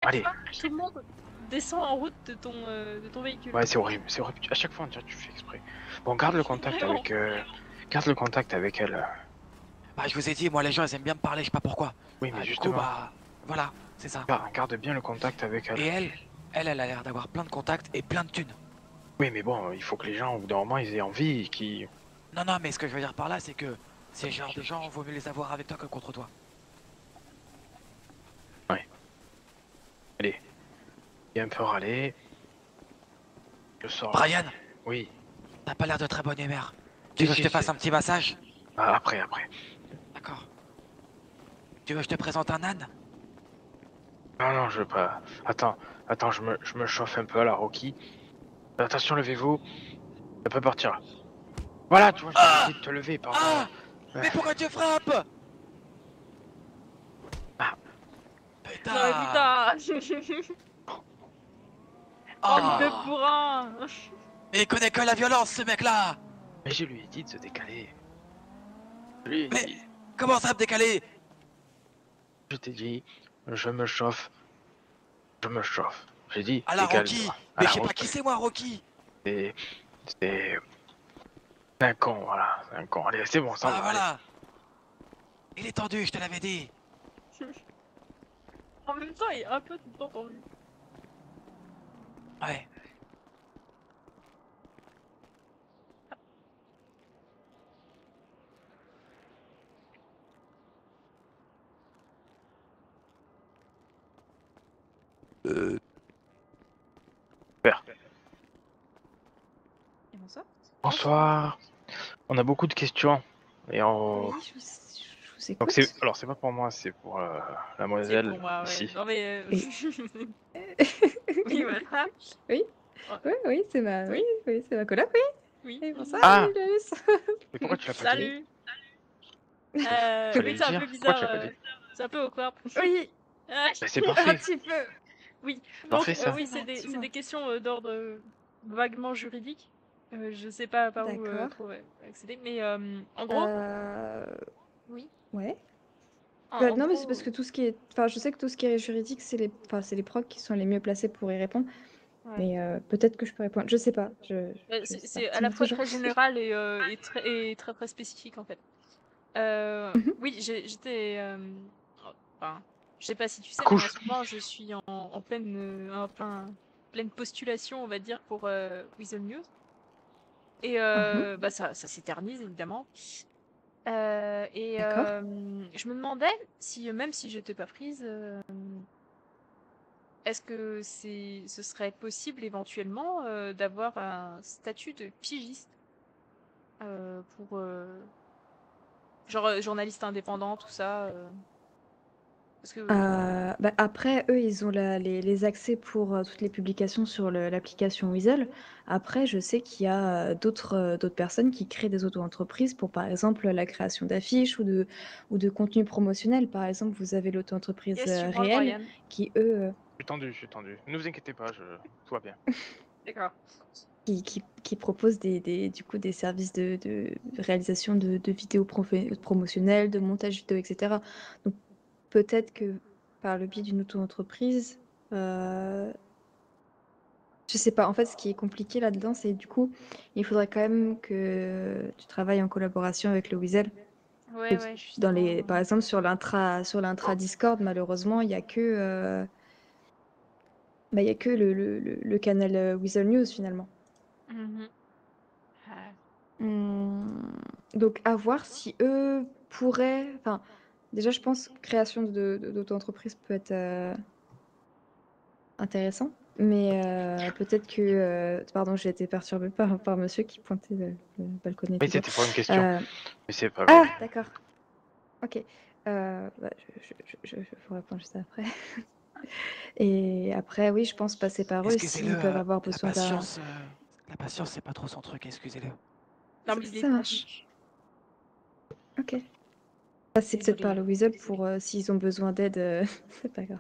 Allez. Tout le monde descend en route de ton véhicule. Ouais, c'est horrible, c'est horrible. À chaque fois, on dirait que tu fais exprès. Bon, garde le contact avec... Garde le contact avec elle. Bah, je vous ai dit, moi, les gens, ils aiment bien me parler, je sais pas pourquoi. Oui, mais Du coup, justement, bah, voilà, c'est ça. garde bien le contact avec elle. Et elle a l'air d'avoir plein de contacts et plein de thunes. Oui, mais bon, il faut que les gens, au bout d'un moment, ils aient envie et qu'ils... Non, non, mais ce que je veux dire par là, c'est que ces genres de gens, vaut mieux les avoir avec toi que contre toi. Ouais. Allez. Il est un peu râlé. Je sors. Brian, Oui. t'as pas l'air de très bonne humeur. Tu veux que je te fasse un petit massage? Ah, après. D'accord. Tu veux que je te présente un âne? Non, je veux pas. Attends, je me chauffe un peu à la Rocky. Attention, levez-vous. Ça peut partir. Voilà, tu vois, je t'ai dit de te lever, pardon. Ah! Mais pourquoi tu frappes? Ah. Putain! Non mais putain. Oh le bourrin. Mais il connaît que la violence, ce mec-là! Mais je lui ai dit de se décaler. Je lui ai Mais dit. comment ça me décaler? Je t'ai dit, je me chauffe. J'ai dit, À la Rocky! décale-toi. Mais je sais pas qui c'est, moi, Rocky! C'est... un con, voilà. C'est un con. Allez, c'est bon, ça va. Voilà! Il est tendu, je te l'avais dit! En même temps, il est un peu tout le temps tendu. Ouais. Super. Et bonsoir. Bonsoir. On a beaucoup de questions. Et on... Oui, je vous écoute. Donc c'est pas pour moi, c'est pour la C'est mademoiselle pour moi, ouais. ici. Non mais... Oui. Oui, voilà. Oui. Ouais. Oui, c'est ma... Oui. Oui, c'est ma coloc, oui. Oui. Oui, bonsoir, Ah. Lus. Mais pourquoi tu l'as pas dit? Salut. Oui, Fallait c'est un le peu dire. Pourquoi bizarre. tu l'as pas dit? C'est un peu awkward. Oui, Ah, Mais c'est un parfait. petit peu. oui. Donc, Parfait, ça. oui, c'est des questions d'ordre vaguement juridique. Je sais pas par où D'accord. trop accéder, mais en gros... Oui. Ouais. En Non, mais gros, c'est parce que tout ce qui est... Enfin, je sais que tout ce qui est juridique, c'est les procs qui sont les mieux placés pour y répondre. ouais. Mais peut-être que je peux répondre. Je sais pas. C'est à la fois très général et très très spécifique en fait. Oui, j'étais... Enfin, je sais pas si tu sais, mais en ce moment je suis en pleine postulation, on va dire, pour Weasel News. Et bah ça s'éternise évidemment. D'accord. Je me demandais si, même si j'étais pas prise, est-ce que ce serait possible éventuellement d'avoir un statut de pigiste pour genre journaliste indépendant, tout ça parce que Bah, après, eux, ils ont les accès pour toutes les publications sur l'application Weasel. Après, je sais qu'il y a d'autres personnes qui créent des auto-entreprises pour, par exemple, la création d'affiches ou de contenu promotionnel. Par exemple, vous avez l'auto-entreprise yes, tu parles, Réelle Brian. qui, eux, Je suis tendu. Ne vous inquiétez pas, tout va bien. D'accord. qui proposent du coup, des services de réalisation de vidéos promotionnelles, de montage vidéo, etc. Donc, peut-être que par le biais d'une auto-entreprise, je sais pas. En fait, ce qui est compliqué là-dedans, c'est du coup, il faudrait quand même que tu travailles en collaboration avec le Weasel. Ouais, justement. Par exemple, sur l'intra Discord, malheureusement, il y a que le canal Weasel News finalement. Donc, à voir si eux pourraient. Enfin, déjà, je pense que création d'auto-entreprise peut être intéressant. Mais peut-être que. Pardon, j'ai été perturbée par monsieur qui pointait le balconnet. Oui, c'était pour une question. Mais c'est pas grave. Ah, d'accord. Ok. Bah, je vous réponds juste après. Et après, oui, je pense passer par eux s'ils peuvent avoir besoin d'un. La patience, c'est pas trop son truc, excusez-le. Non, mais Ça marche. Ok. Passer peut-être par le Weasel pour s'ils ont besoin d'aide. C'est pas grave.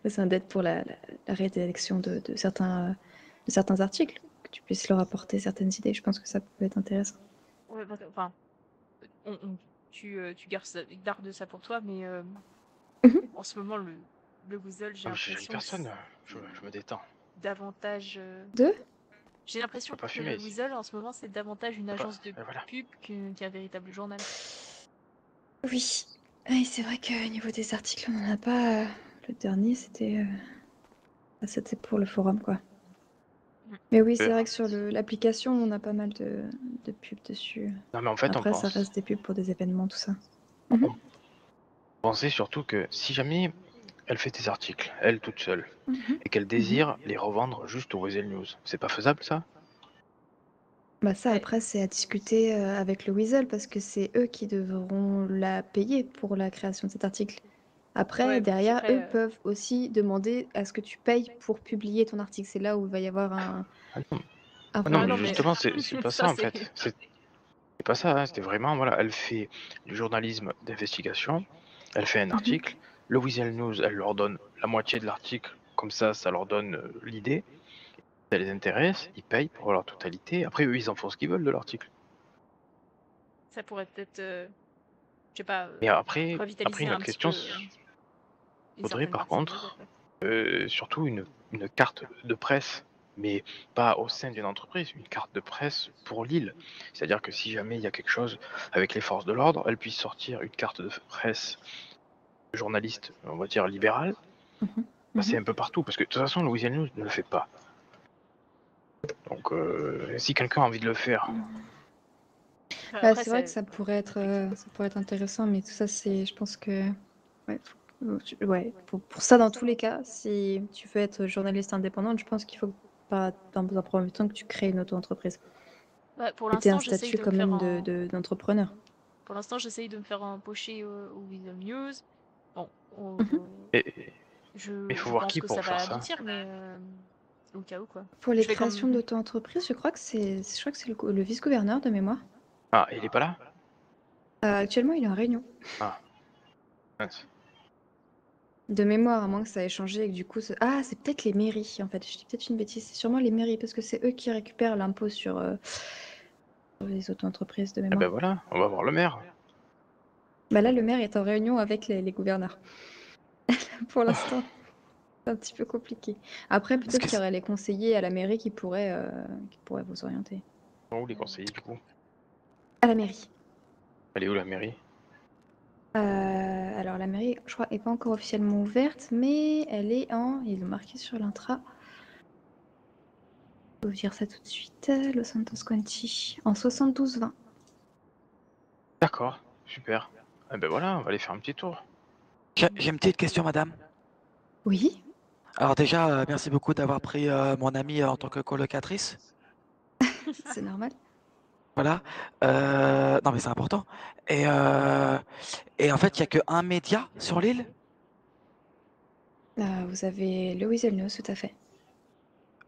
Besoin d'aide pour la rédaction de certains articles, que tu puisses leur apporter certaines idées. Je pense que ça peut être intéressant. Ouais, enfin, tu gardes ça pour toi, mais en ce moment, le Weasel, j'ai Ah, mais j'ai l'impression que personne, c'est je me détends. davantage. Deux? J'ai l'impression Faut pas que fumer le ici. Weasel en ce moment c'est davantage une Faut pas- agence de voilà. pub qu'un véritable journal. Oui. Oui, c'est vrai qu'au niveau des articles, on n'en a pas. Le dernier, c'était pour le forum, quoi. Mais oui, c'est vrai que sur l'application, on a pas mal de pubs dessus. Non, mais en fait, Après, ça reste des pubs pour des événements, tout ça. Mhm. on pensait surtout que si jamais elle fait des articles, elle toute seule, Mhm. et qu'elle désire les revendre juste au Weasel News, c'est pas faisable ça? Bah ça, Ouais. après, c'est à discuter avec le Weasel parce que c'est eux qui devront la payer pour la création de cet article. Après, Ouais, derrière, après, eux peuvent aussi demander à ce que tu payes pour publier ton article. C'est là où il va y avoir un Ah non, problème. mais non, mais justement, c'est pas ça ça en fait. C'est pas ça, hein. C'était vraiment, voilà, elle fait du journalisme d'investigation, elle fait un Mhm. article, le Weasel News, elle leur donne la moitié de l'article, comme ça leur donne l'idée, ça les intéresse, ils payent pour leur totalité, après eux, ils en font ce qu'ils veulent de l'article. ça pourrait peut-être, je sais pas, Mais après revitaliser une un autre petit question, peu il une faudrait certaine par partie du Weasel, contre quoi. surtout une carte de presse, mais pas au sein d'une entreprise, une carte de presse pour l'île. C'est-à-dire que si jamais il y a quelque chose avec les forces de l'ordre, elles puissent sortir une carte de presse de journaliste, on va dire libéral, Mhm. passer Mhm. un peu partout, parce que de toute façon, le Weasel News ne le fait pas. Donc si quelqu'un a envie de le faire, Bah, Après, c'est vrai que ça pourrait être intéressant, mais tout ça, je pense que, ouais, ouais, pour ça, dans tous les cas, si tu veux être journaliste indépendante, je pense qu'il faut pas, dans un premier temps, que tu crées une auto-entreprise. pour Et t'aies un l'instant, j'essaye statut de me quand faire même d'entrepreneur. pour l'instant, j'essaye de me faire empocher au Weasel News. Bon, Mhm. mais il faut je voir pense qui que ça pour va faire ça. aboutir, mais au cas où, quoi. Pour les Je vais créations comme d'auto-entreprises, je crois que c'est le vice-gouverneur de mémoire. Ah, il est pas là? Actuellement, il est en réunion. Ah, mince. De mémoire, à moins que ça ait changé et que du coup... Ah, c'est peut-être les mairies, en fait. Je dis peut-être une bêtise. C'est sûrement les mairies, parce que c'est eux qui récupèrent l'impôt sur les auto-entreprises de Eh mémoire. ben voilà, on va voir le maire. Bah là, le maire est en réunion avec les gouverneurs. Pour l'instant, c'est un petit peu compliqué. Après, Parce peut-être que qu'il y aurait les conseillers à la mairie qui pourraient vous orienter. Où les conseillers du coup? À la mairie. Elle est où la mairie? Alors la mairie, je crois, est pas encore officiellement ouverte, mais elle est ils l'ont marqué sur l'intra. Je vais vous dire ça tout de suite. Los Santos County, en 72-20. D'accord, super. Eh ben voilà, on va aller faire un petit tour. j'ai une petite question, madame. Oui, Alors déjà, merci beaucoup d'avoir pris mon amie en tant que colocatrice. c'est normal. Voilà. Non, mais c'est important. Et, euh, et en fait, il n'y a qu'un média sur l'île. Vous avez le Weasel News, tout à fait.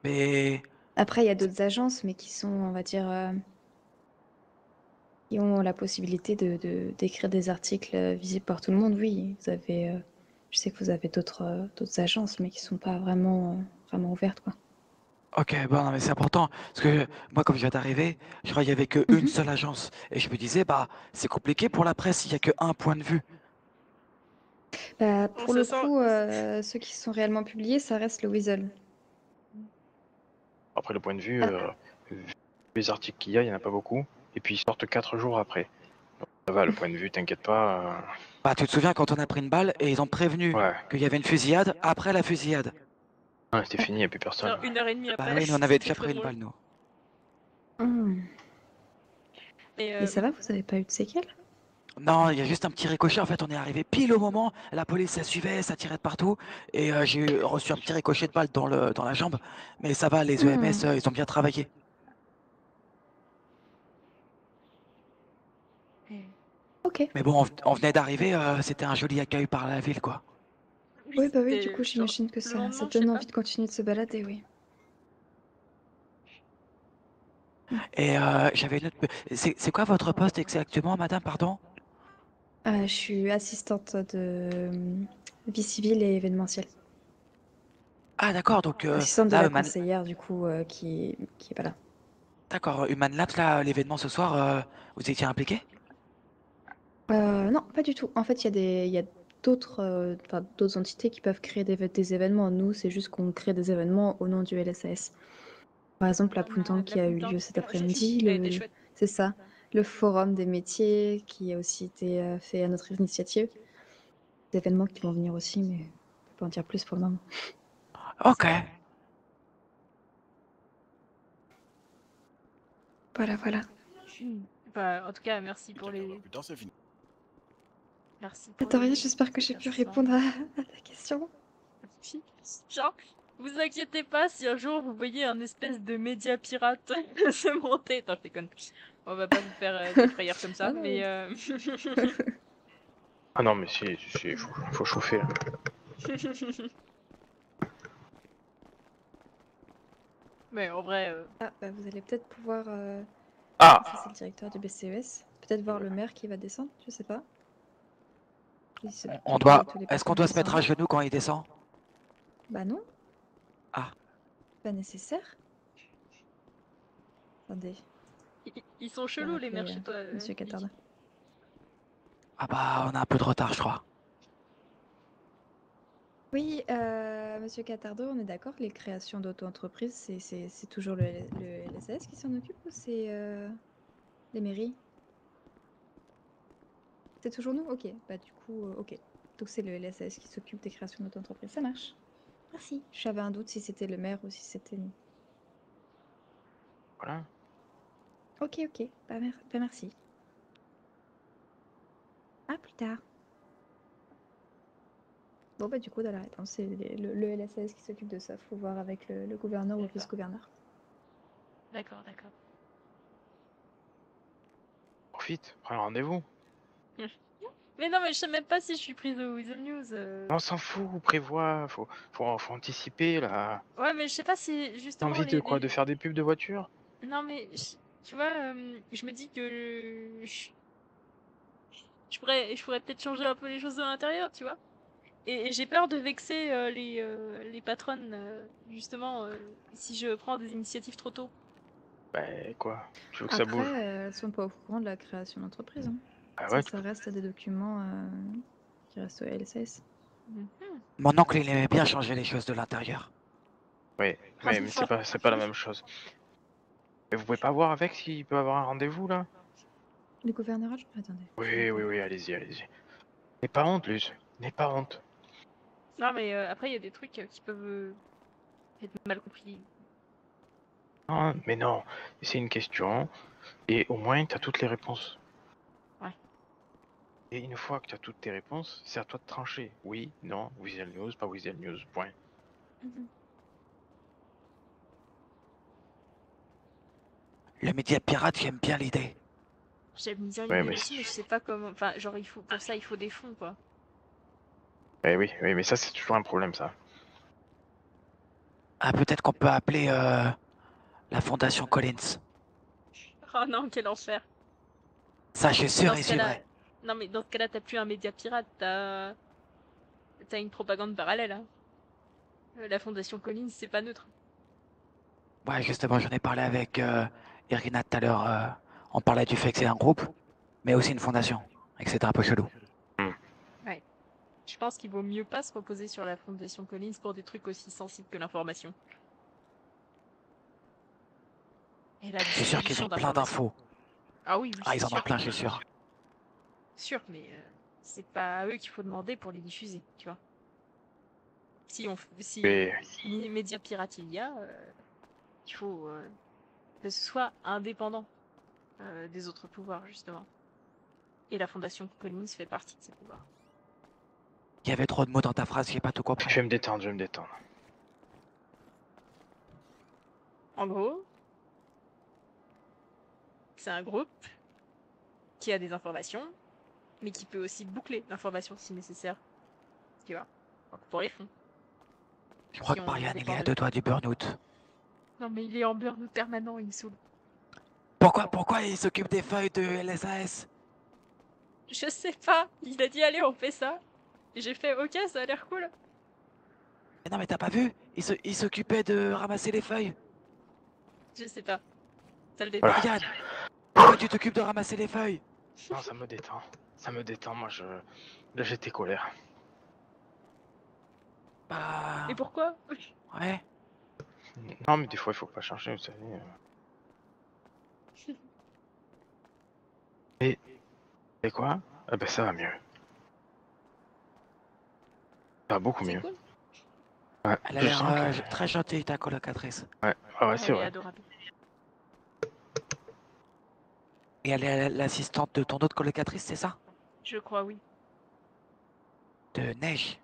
Mais Après, il y a d'autres agences, mais qui sont, on va dire, qui ont la possibilité d'écrire des articles visibles par tout le monde. Oui, je sais que vous avez d'autres agences, mais qui sont pas vraiment ouvertes, quoi. ok, bon, non, mais c'est important. Parce que moi, comme je viens d'arriver, je crois qu'il n'y avait qu'une Mhm. seule agence. Et je me disais, bah, c'est compliqué pour la presse, il n'y a qu'un point de vue. Bah, on pour se le sent. coup, ceux qui sont réellement publiés, ça reste le Weasel. Après le point de vue, Ah, vu les articles qu'il y a, il n'y en a pas beaucoup. Et puis ils sortent 4 jours après. Donc, ça va, le point de vue, t'inquiète pas. Bah, tu te souviens quand on a pris une balle et ils ont prévenu Ouais, qu'il y avait une fusillade après la fusillade. ouais, c'était fini, il n'y a plus personne. Genre 1 heure et demie Bah après, oui, nous on avait c'était déjà très pris une drôle. balle, nous. Et ça Oui. va, vous avez pas eu de séquelles? Non, il y a juste un petit ricochet. En fait, on est arrivé pile au moment. La police, ça suivait, ça tirait de partout. Et j'ai reçu un petit ricochet de balle dans la jambe. Mais ça va, les EMS, ils ont bien travaillé. Ok. Mais bon, on venait d'arriver, c'était un joli accueil par la ville, quoi. Oui, bah oui, du c'était coup, genre j'imagine que le ça lendemain, je sais donne pas. envie de continuer de se balader, oui. Et j'avais une autre... C'est quoi votre poste exactement, madame, pardon? Je suis assistante de vie civile et événementielle. Ah, d'accord, donc Assistante de là, la conseillère, du coup, qui est pas là. d'accord, Human Labs, là, l'événement ce soir, vous étiez impliqué? Non, pas du tout. En fait, il y a d'autres entités qui peuvent créer des événements. Nous, c'est juste qu'on crée des événements au nom du LSAS. Par exemple, la Puntank qui a eu lieu cet après-midi, c'est ça, le forum des métiers qui a aussi été fait à notre initiative. Des événements qui vont venir aussi, mais on peut pas en dire plus pour le moment. Ok. Voilà. Bah, en tout cas, merci pour les... Merci pour De rien, j'espère que j'ai pu répondre à ta question. Genre, vous inquiétez pas si un jour vous voyez un espèce de média pirate se monter. Attends, je déconne. On va pas vous faire des frayeurs comme ça, mais... Ah non, mais faut chauffer. Là. Mais en vrai... Ah, bah vous allez peut-être pouvoir... Ah Ça, c'est le directeur du BCES. Peut-être voir le maire qui va descendre, je sais pas. On doit... Est-ce qu'on doit se mettre à genoux quand il descend? Bah non. Ah. Pas nécessaire. Attendez. Ils sont chelous les maires chez toi. Monsieur Catarda. Ah bah, on a un peu de retard, je crois. Oui, monsieur Catardo, on est d'accord que les créations d'auto-entreprises, c'est toujours le LSAS qui s'en occupe ou c'est les mairies? C'est toujours nous? Ok, bah du coup, ok. Donc c'est le LSAS qui s'occupe des créations d'auto-entreprises, ça marche. Merci. J'avais un doute si c'était le maire ou si c'était nous. Voilà. Ok, bah merci. À plus tard. Bon bah du coup, dans la réponse, c'est le LSAS qui s'occupe de ça. Faut voir avec le gouverneur ou le vice-gouverneur. D'accord. Profite, prends un rendez-vous. Mais non, mais je sais même pas si je suis prise au Weasel News. On s'en fout, prévoit, faut anticiper là. Ouais, mais je sais pas si T'as justement... envie de quoi? De faire des pubs de voitures? Non, mais tu vois, je me dis que je pourrais peut-être changer un peu les choses de l'intérieur, tu vois. Et j'ai peur de vexer les patronnes, justement, si je prends des initiatives trop tôt. Bah quoi? Tu veux que ça Après, bouge? elles sont pas au courant de la création d'entreprise. Hein. Ah ouais, Ça reste des documents qui restent au LSS. Mon oncle, il aimait bien changer les choses de l'intérieur. Oui, mais c'est pas la même chose. Mais vous pouvez pas voir avec s'il peut avoir un rendez-vous là? Le gouverneur, attendez. Oui, allez-y. N'aie pas honte, Luz. N'aie pas honte. Non, mais après, il y a des trucs qui peuvent être mal compris. Non, mais non, c'est une question, et au moins tu as toutes les réponses. Ouais. Et une fois que tu as toutes tes réponses, c'est à toi de trancher. Oui, non, Weasel News, pas Weasel News, point. Le média pirate, j'aime bien l'idée. J'aime bien Ouais, l'idée mais aussi, mais je sais pas comment... Enfin, genre, pour ça, il faut des fonds, quoi. oui, mais ça c'est toujours un problème ça. Ah, peut-être qu'on peut appeler la Fondation Collins. Oh non, quel enfer. Ça, je suis sûr et c'est vrai. Non, mais dans ce cas-là, t'as plus un média pirate, t'as une propagande parallèle. Hein. La Fondation Collins, c'est pas neutre. Ouais, justement, j'en ai parlé avec Irina tout à l'heure. On parlait du fait que c'est un groupe, mais aussi une fondation, et que c'était un peu chelou. Ouais. Je pense qu'il vaut mieux pas se reposer sur la Fondation Collins pour des trucs aussi sensibles que l'information. Je suis sûr qu'ils ont plein d'infos. Ah oui, Ah, ils en ont plein, je suis sûr. Sûr, mais c'est pas à eux qu'il faut demander pour les diffuser, tu vois. Si les médias pirates il y a, il faut que ce soit indépendant des autres pouvoirs, justement. Et la Fondation Collins fait partie de ces pouvoirs. Il y avait trop de mots dans ta phrase, j'ai pas tout compris. Je vais me détendre. En gros, c'est un groupe qui a des informations, mais qui peut aussi boucler l'information si nécessaire. Tu vois, donc pour les fonds. Je crois que Marianne, il est à 2 doigts du burn-out. Non mais il est en burn-out permanent, il me saoule. Pourquoi il s'occupe des feuilles de LSAS? Je sais pas, il a dit allez on fait ça. Et j'ai fait ok, ça a l'air cool. Mais non mais t'as pas vu? Il s'occupait de ramasser les feuilles. Je sais pas. Ça le détend. Voilà. Marianne, pourquoi tu t'occupes de ramasser les feuilles? Non, ça me détend, moi là j'étais colère. Bah. Et pourquoi? Ouais. Non, mais des fois, il faut pas changer, vous savez. Et quoi? Ah ben ça va mieux. Ça va beaucoup C'est mieux. cool. Ouais, Elle a je l'air sens que... très gentille, ta colocatrice. Ouais, ah ouais, Elle c'est est vrai. adorable. Et elle est l'assistante de ton autre colocatrice, c'est ça? Je crois, oui. De Neige.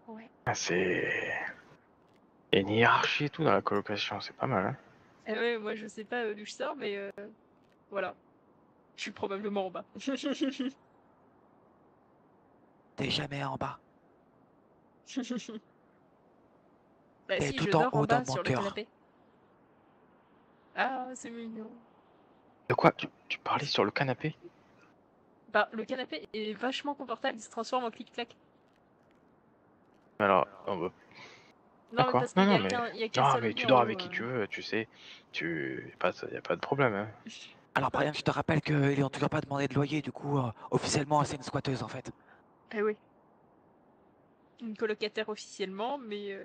Ouais. Ah, c'est... Il y a une hiérarchie et tout dans la colocation, c'est pas mal, hein. Eh ouais, moi je sais pas d'où je sors, mais voilà. Je suis probablement en bas. T'es jamais en bas. Bah T'es si, je tout en dors en haut dans bas mon sur le cœur. canapé. Ah, c'est mignon. De quoi? Tu parlais sur le canapé? Bah, le canapé est vachement confortable, il se transforme en clic-clac. Alors, on va... Non, mais D'accord. parce Non, qu'il y non, a mais... qu'un Non, seul mais lit tu en dors haut. avec qui tu veux, tu sais. Y a pas de problème, hein. Alors, Brian, je te rappelle qu'ils n'ont toujours pas demandé de loyer, du coup, officiellement, c'est une squatteuse en fait. Eh oui. Une colocataire officiellement, mais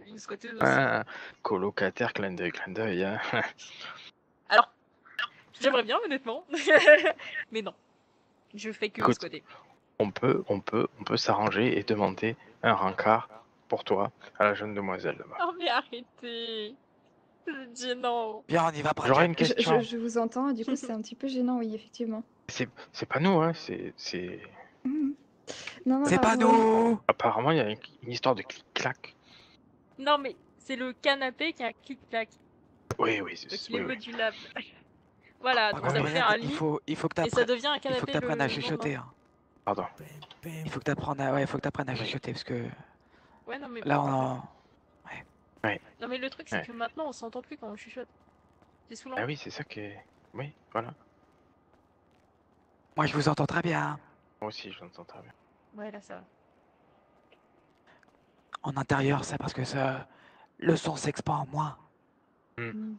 une squatteuse aussi. Ah, colocataire, clin d'œil, hein. Alors, j'aimerais bien, honnêtement. Mais non. Je fais que Écoute, squatter. on peut s'arranger et demander un rencard pour toi à la jeune demoiselle là-bas. Oh, mais arrêtez. C'est gênant. Bien, on y va, J'aurais Brian. une question. Je vous entends, du coup, c'est un petit peu gênant, oui, effectivement. C'est pas nous, hein. Mhm. Non, C'est pas alors, nous! Apparemment, il y a une histoire de clic-clac. Non, mais c'est le canapé qui a un clic-clac. Oui, Donc il est oui. modulable. Voilà, Par donc contre, ça me fait Brian, un il lit faut que et ça t'apprennes. devient un Il faut que canapé t'apprennes à le lendemain. chuchoter. Hein. Pardon. Il faut que t'apprennes à, faut que t'apprennes à chuchoter parce que Ouais, non, mais là, on en... non, mais le truc, c'est que maintenant, on s'entend plus quand on chuchote. C'est saoulant. Ah oui, c'est ça qui est... Oui, voilà. Moi, je vous entends très bien. Moi aussi, je l'entends très bien. Ouais, là, ça va. En intérieur, c'est parce que le son s'expand moins. Mhm.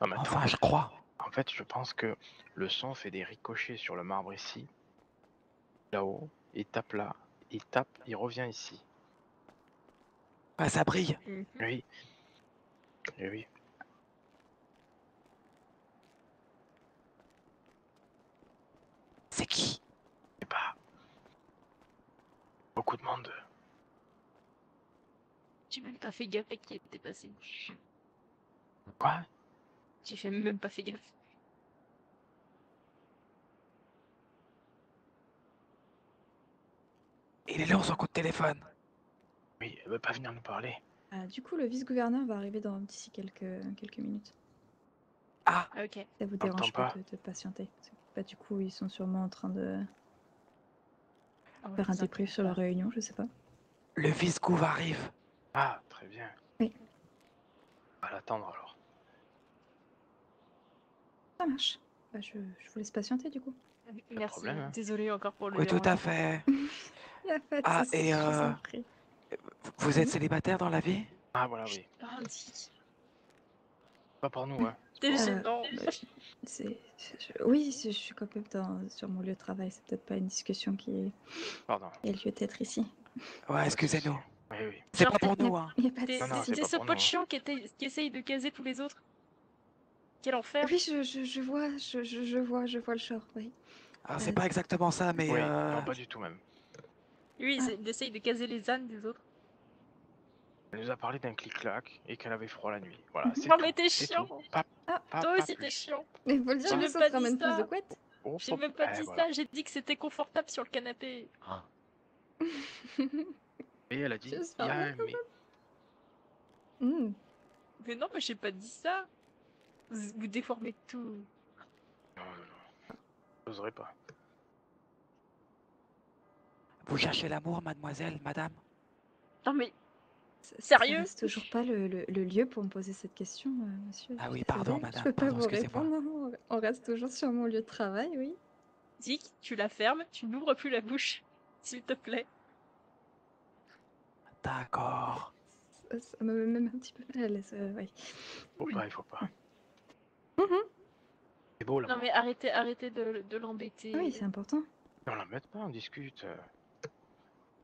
Non, mais attends. Enfin, je crois. En fait, je pense que le son fait des ricochets sur le marbre ici, là-haut, il tape là, il revient ici. Ouais, ça brille. Mhm. Oui. Et oui. C'est qui? Et pas beaucoup de monde. J'ai même pas fait gaffe à qui était passé. Quoi? J'ai même pas fait gaffe. Il est long, son coup de téléphone. Oui, elle veut pas venir nous parler. du coup, le vice-gouverneur va arriver d'ici quelques minutes. Ah, Ok. Ça vous On l'entend dérange pas pas. de patienter? Parce que, bah, du coup, ils sont sûrement en train de Ah ouais, faire un vous débrief inquiétez sur leur pas. réunion, je sais pas. le vice-gouv arrive. Ah, très bien. Oui. On va l'attendre alors. Ça marche. Bah, je vous laisse patienter, du coup. Merci. problème, hein. Désolée encore pour le Oui, tout à dérangement. fait. Y a pas de Ah, souci, et je vous en prie. vous êtes célibataire dans la vie? Ah, voilà, oui. Lundi. Pas pour nous, hein. T'es Euh, gênant. bah, oui, je suis quand même sur mon lieu de travail. C'est peut-être pas une discussion qui Pardon. ait lieu d'être ici. Ouais, excusez-nous. Oui, oui. C'est Genre, pas pour nous, hein. Y a pas de T'es Non, non, souci. c'est pas ce pour pote nous, hein. chiant qui essaye de caser tous les autres. Quel enfer. Oui, je vois, je vois le genre, oui. Alors, c'est pas exactement ça, mais Oui, non, pas du tout même. Lui, il essaye de caser les ânes des autres. Elle nous a parlé d'un clic-clac et qu'elle avait froid la nuit. Voilà, c'est Non, tout. mais t'es C'est chiant. tout. Pas Toi aussi, t'es plus. chiant. Mais faut le dire, J'ai mais même ça pas te dit ramène plus ça. de couettes. Oh, J'ai même pas dit voilà. ça. J'ai dit que c'était confortable sur le canapé. Et elle a dit, J'espère il y a bien, un mais. Hmm. Mais non, mais j'ai pas dit ça. Vous déformez tout. Non. J'oserais pas. vous cherchez l'amour, mademoiselle, madame? Non, mais Ça Sérieux? reste toujours pas le lieu pour me poser cette question, monsieur. Ah Je oui, suis pardon, désolée, madame, Je peux pas pardon, vous excusez-moi. répondre. On reste toujours sur mon lieu de travail, oui. Dick, tu la fermes, tu n'ouvres plus la bouche. S'il te plaît. D'accord. Ça me met même un petit peu mal à l'aise, oui. Il faut pas. Mhm. C'est beau là. Non, mais arrêtez de l'embêter. Oui, c'est important. On l'embête pas, on discute.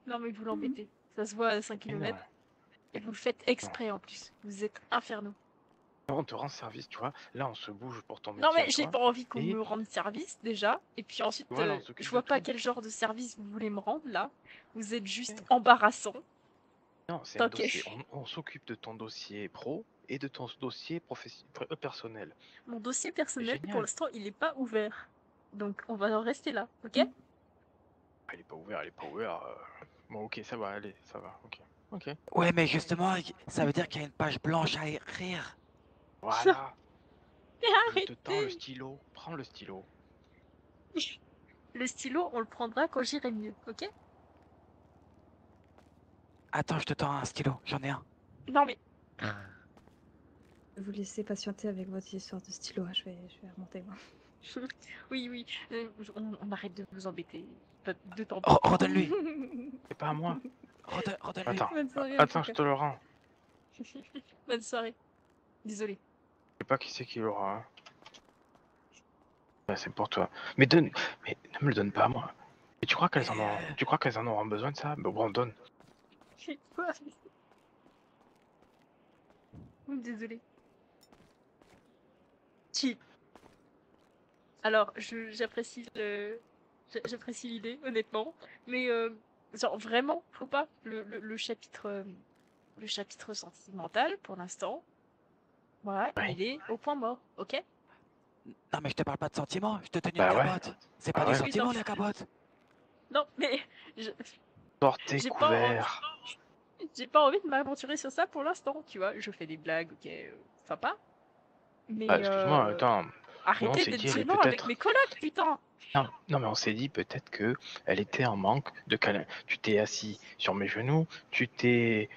Non, mais vous l'embêtez. Ça se voit à 5 Mais non. km. Et vous le faites exprès en plus. Vous êtes infernaux. On te rend service, tu vois. Là, on se bouge pour ton Non métier mais à j'ai toi. pas envie qu'on Et me rende service déjà. Et puis ensuite, voilà, on s'occupe je de vois pas tout. quel genre de service vous voulez me rendre là. Vous êtes juste Ouais. embarrassant. Non, c'est un Ok. dossier. On s'occupe de ton dossier pro et de ton dossier personnel. Mon dossier C'est personnel, pour génial. l'instant, il est pas ouvert. Donc on va en rester là, ok? Ah, il est pas ouvert, il est pas ouvert. Bon, ok, ça va, allez, ça va, ok. Ok. Ouais, mais justement, ça veut dire qu'il y a une page blanche à écrire. Voilà. Mais Je te tends le arrêtez! stylo. Prends le stylo. Le stylo, on le prendra quand j'irai mieux, ok? Attends, je te tends un stylo, j'en ai un. Non mais... Vous laissez patienter avec votre histoire de stylo. Je vais remonter moi. Oui, oui, on arrête de vous embêter. Pas de temps. Redonne-lui, C'est pas à moi. redonne-lui. Attends. Bonne soirée, en Attends, tout je cas. te le rends. Bonne soirée. Désolée. Je sais pas qui c'est qui l'aura. Hein. Ouais, c'est pour toi. Mais donne. Mais ne me le donne pas à moi. Et tu crois qu'elles en ont. Tu crois qu'elles en auront besoin de ça? Bon, donne. Quoi? Désolée. Si. Alors, j'apprécie j'apprécie l'idée, honnêtement. Mais, genre, vraiment, faut pas. Le chapitre sentimental, pour l'instant, voilà, Ouais. il est au point mort, ok? Non, mais je te parle pas de sentiments, je te tenais une Bah ouais. capote. C'est Bah pas des ouais. sentiments, Oui, non. la capote. Non, mais Sors tes j'ai pas envie, couverts. j'ai pas envie de m'aventurer sur ça pour l'instant, tu vois. Je fais des blagues, ok, sympa. Mais, Ah, excuse-moi, attends. Nous, on arrêtez s'est d'être dit, elle est gênant avec peut-être. mes colocs, putain! Non, mais on s'est dit peut-être que elle était en manque de câlin. Tu t'es assis sur mes genoux, tu t'es.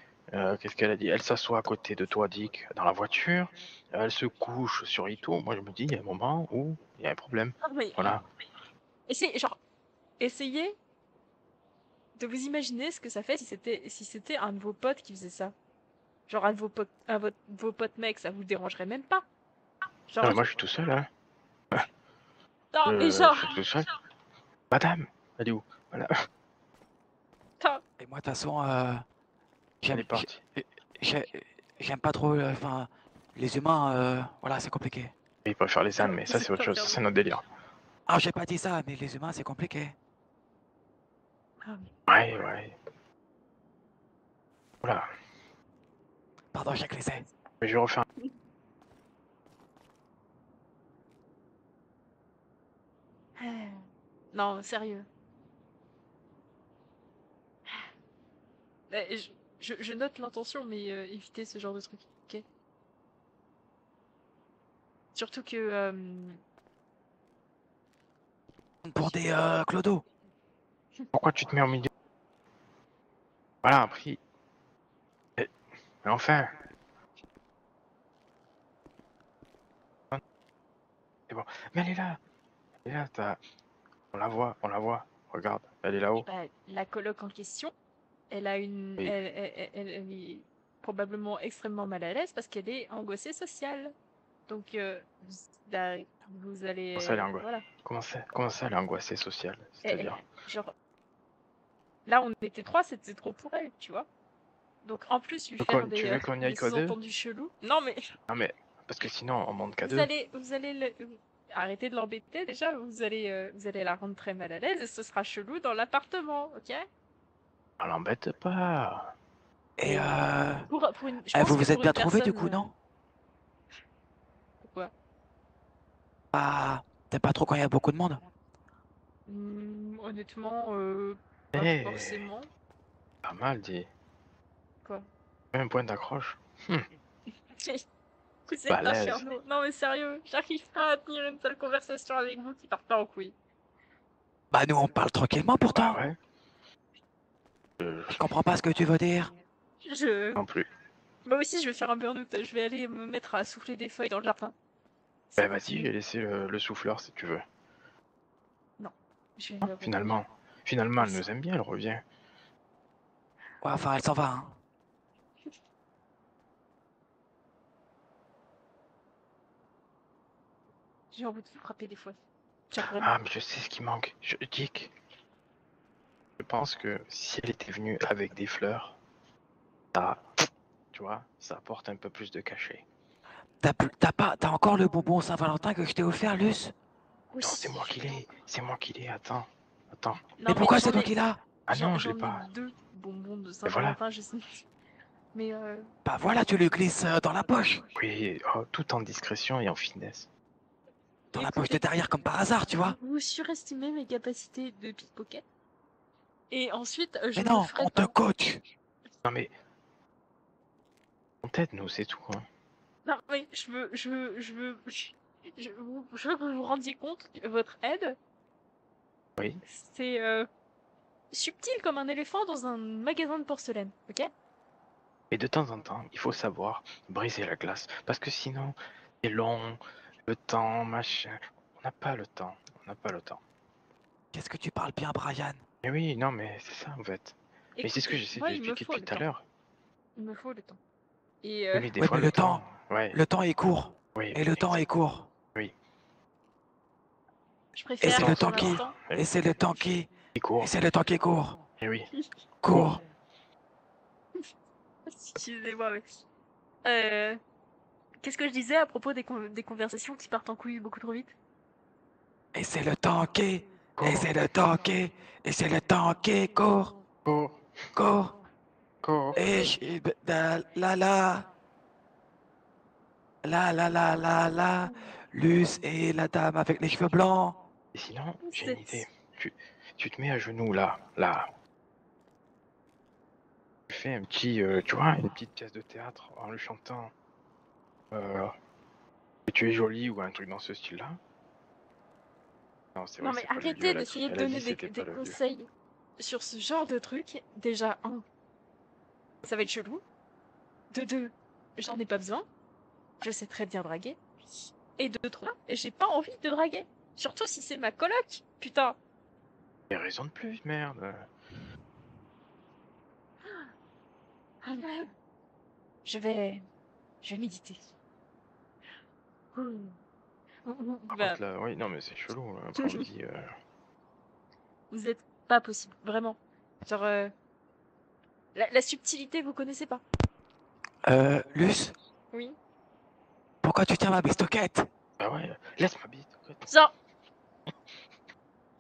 Qu'est-ce qu'elle a dit? Elle s'assoit à côté de toi, Dick, dans la voiture. Elle se couche sur Ito. Moi, je me dis, il y a un moment où il y a un problème. Non, mais, Voilà. essayez de vous imaginer ce que ça fait si c'était un de vos potes qui faisait ça. Genre un de vos potes mecs, ça vous dérangerait même pas. Non, Genre, mais moi, je suis tout seul, hein. non, mais Je genre, suis tout seul. Madame, elle est où? Voilà, putain, Et moi, de toute façon, elle j'aime est partie. j'ai- j'aime pas trop, enfin, les humains, voilà, c'est compliqué. Il préfère les âmes, mais ça, vous c'est autre êtes chose. Ça, c'est infernaux. notre délire. Ah, j'ai pas dit ça, mais les humains, c'est compliqué. Ah, Ouais. Voilà. Pardon, j'ai glissé. Mais je vais refaire. non, sérieux. Je note l'intention, mais évitez ce genre de truc, ok? Surtout que... Pour des clodos. Pourquoi tu te mets au milieu? Voilà, un prix. Mais enfin. C'est bon. Mais elle est là. Elle est là, on la voit. Regarde, elle est là-haut. bah, la coloc en question, elle a une... Oui. Elle est probablement extrêmement mal à l'aise parce qu'elle est angoissée sociale. Donc, là, vous allez... Comment ça, elle est angoissée? voilà. Comment ça, elle est angoissée sociale? C'est-à-dire? Genre, là, on était 3, c'était trop pour elle, tu vois. Donc, en plus, lui faire Tu veux qu'on y aille des qu'à deux? sous-entendus chelous. Non, mais Non, mais parce que sinon, on monte qu'à vous deux. allez arrêter de l'embêter déjà. Vous allez la rendre très mal à l'aise et ce sera chelou dans l'appartement, ok? On l'embête pas. Et Pour une, je pense vous que vous êtes pour bien une trouvé du personne, coup, non? Pourquoi? Ah, t'aimes pas trop quand il y a beaucoup de monde? Honnêtement, pas Eh, forcément. pas mal dit. Quoi? Un point d'accroche. Vous êtes Balèze. infernaux. Non mais sérieux, j'arrive pas à tenir une seule conversation avec vous qui part pas en couille. Bah nous on parle tranquillement pourtant. Bah ouais. Je comprends pas ce que tu veux dire. Non plus. Moi aussi je vais faire un burn-out, je vais aller me mettre à souffler des feuilles dans le jardin. Bah vas-y, j'ai laissé le souffleur si tu veux. Je vais Hein, finalement, elle nous aime bien, elle revient. Ouais, enfin elle s'en va, hein. J'ai envie de vous frapper des fois. Genre vraiment. Ah, mais je sais ce qui manque. Dick, je pense que si elle était venue avec des fleurs, tu vois, ça apporte un peu plus de cachet. T'as encore le bonbon Saint-Valentin que je t'ai offert, Luce? Oui. Non, c'est moi qui l'ai, attends. Non, Mais pourquoi c'est j'en toi ai- qui l'as? Ah non, je J'en l'ai ai pas. 2 bonbons de Et voilà. Saint-Valentin, je sais. Mais Bah voilà, tu le glisses dans la poche. Oui, tout en discrétion et en finesse. Dans la poche de écoutez, derrière comme par hasard, tu vois. vous surestimez mes capacités de pickpocket. Et ensuite, je Mais ne le non, ferai on te pas. coach. Non mais, on t'aide, nous, c'est tout. Hein. Non, mais je veux que vous vous rendiez compte que votre aide, Oui. c'est subtil comme un éléphant dans un magasin de porcelaine, ok? Et de temps en temps, il faut savoir briser la glace. Parce que sinon, c'est long, le temps, machin. On n'a pas le temps. On n'a pas le temps. Qu'est-ce que tu parles bien, Brian? Mais oui, non, mais c'est ça en fait. Mais c'est ce que Écoutez, j'essaie de moi, lui il me expliquer faut depuis le tout à temps. l'heure. Il me faut le temps. Et Oui, mais des Ouais, fois, mais le le temps, ouais. le temps est court. Oui, Et le temps est court. oui. je Et préfère c'est le temps pour qui. l'instant. Et c'est le temps qui. Il court. Et c'est le temps qui court. Et oui. Court. Excusez-moi, mais... Euh, Qu'est-ce que je disais à propos des conversations qui partent en couille beaucoup trop vite? Et c'est le temps qui. Et Court. c'est le temps qui. Et c'est le temps qui court. Court. Court. Court. Et la la la. La. Luce et la dame avec les cheveux blancs. Et sinon, j'ai une C'est- idée. Tu te mets à genoux là. Là. Tu fais un petit, tu vois, une petite pièce de théâtre en le chantant. Que tu es jolie ou un truc dans ce style-là. Non, c'est Non vrai, mais c'est pas le lieu. arrêtez Elle a dit, d'essayer de elle a donner dit c'était des pas le lieu. conseils sur ce genre de truc. Déjà, 1, ça va être chelou. De 2, j'en ai pas besoin. Je sais très bien draguer. Et de 3, j'ai pas envie de draguer. Surtout si c'est ma coloc. Putain. Il y a raison de plus, merde. Je vais méditer. Par Bah, contre, là, oui, non, mais c'est chelou. Après, on me dit, vous êtes pas possible, vraiment. Genre, la subtilité, vous connaissez pas. Luce, Oui. pourquoi tu tiens ma bistoquette? bah ouais, laisse ma bite. Genre,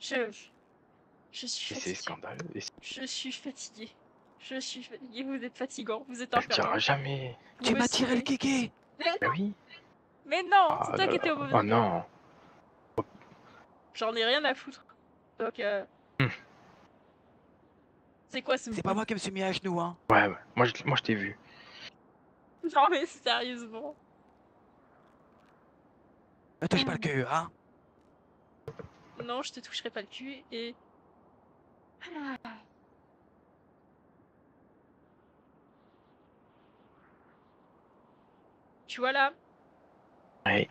je suis Et c'est fatiguée. scandaleux. Et Je suis fatiguée. Je suis fatiguée. Vous êtes fatigant. Vous êtes elle dira infernal. jamais. Vous Tu me m'as tiré le saoulez. kiki. Bah oui. Mais non, Ah, c'est toi qui étais au mauvais oh endroit. non. J'en ai rien à foutre. Donc, c'est quoi ce C'est pas moi qui me suis mis à genoux, hein. Ouais, moi je t'ai vu. Non mais sérieusement. Ne touche pas le cul, hein. Non, je te toucherai pas le cul et... Tu vois là, Ouais.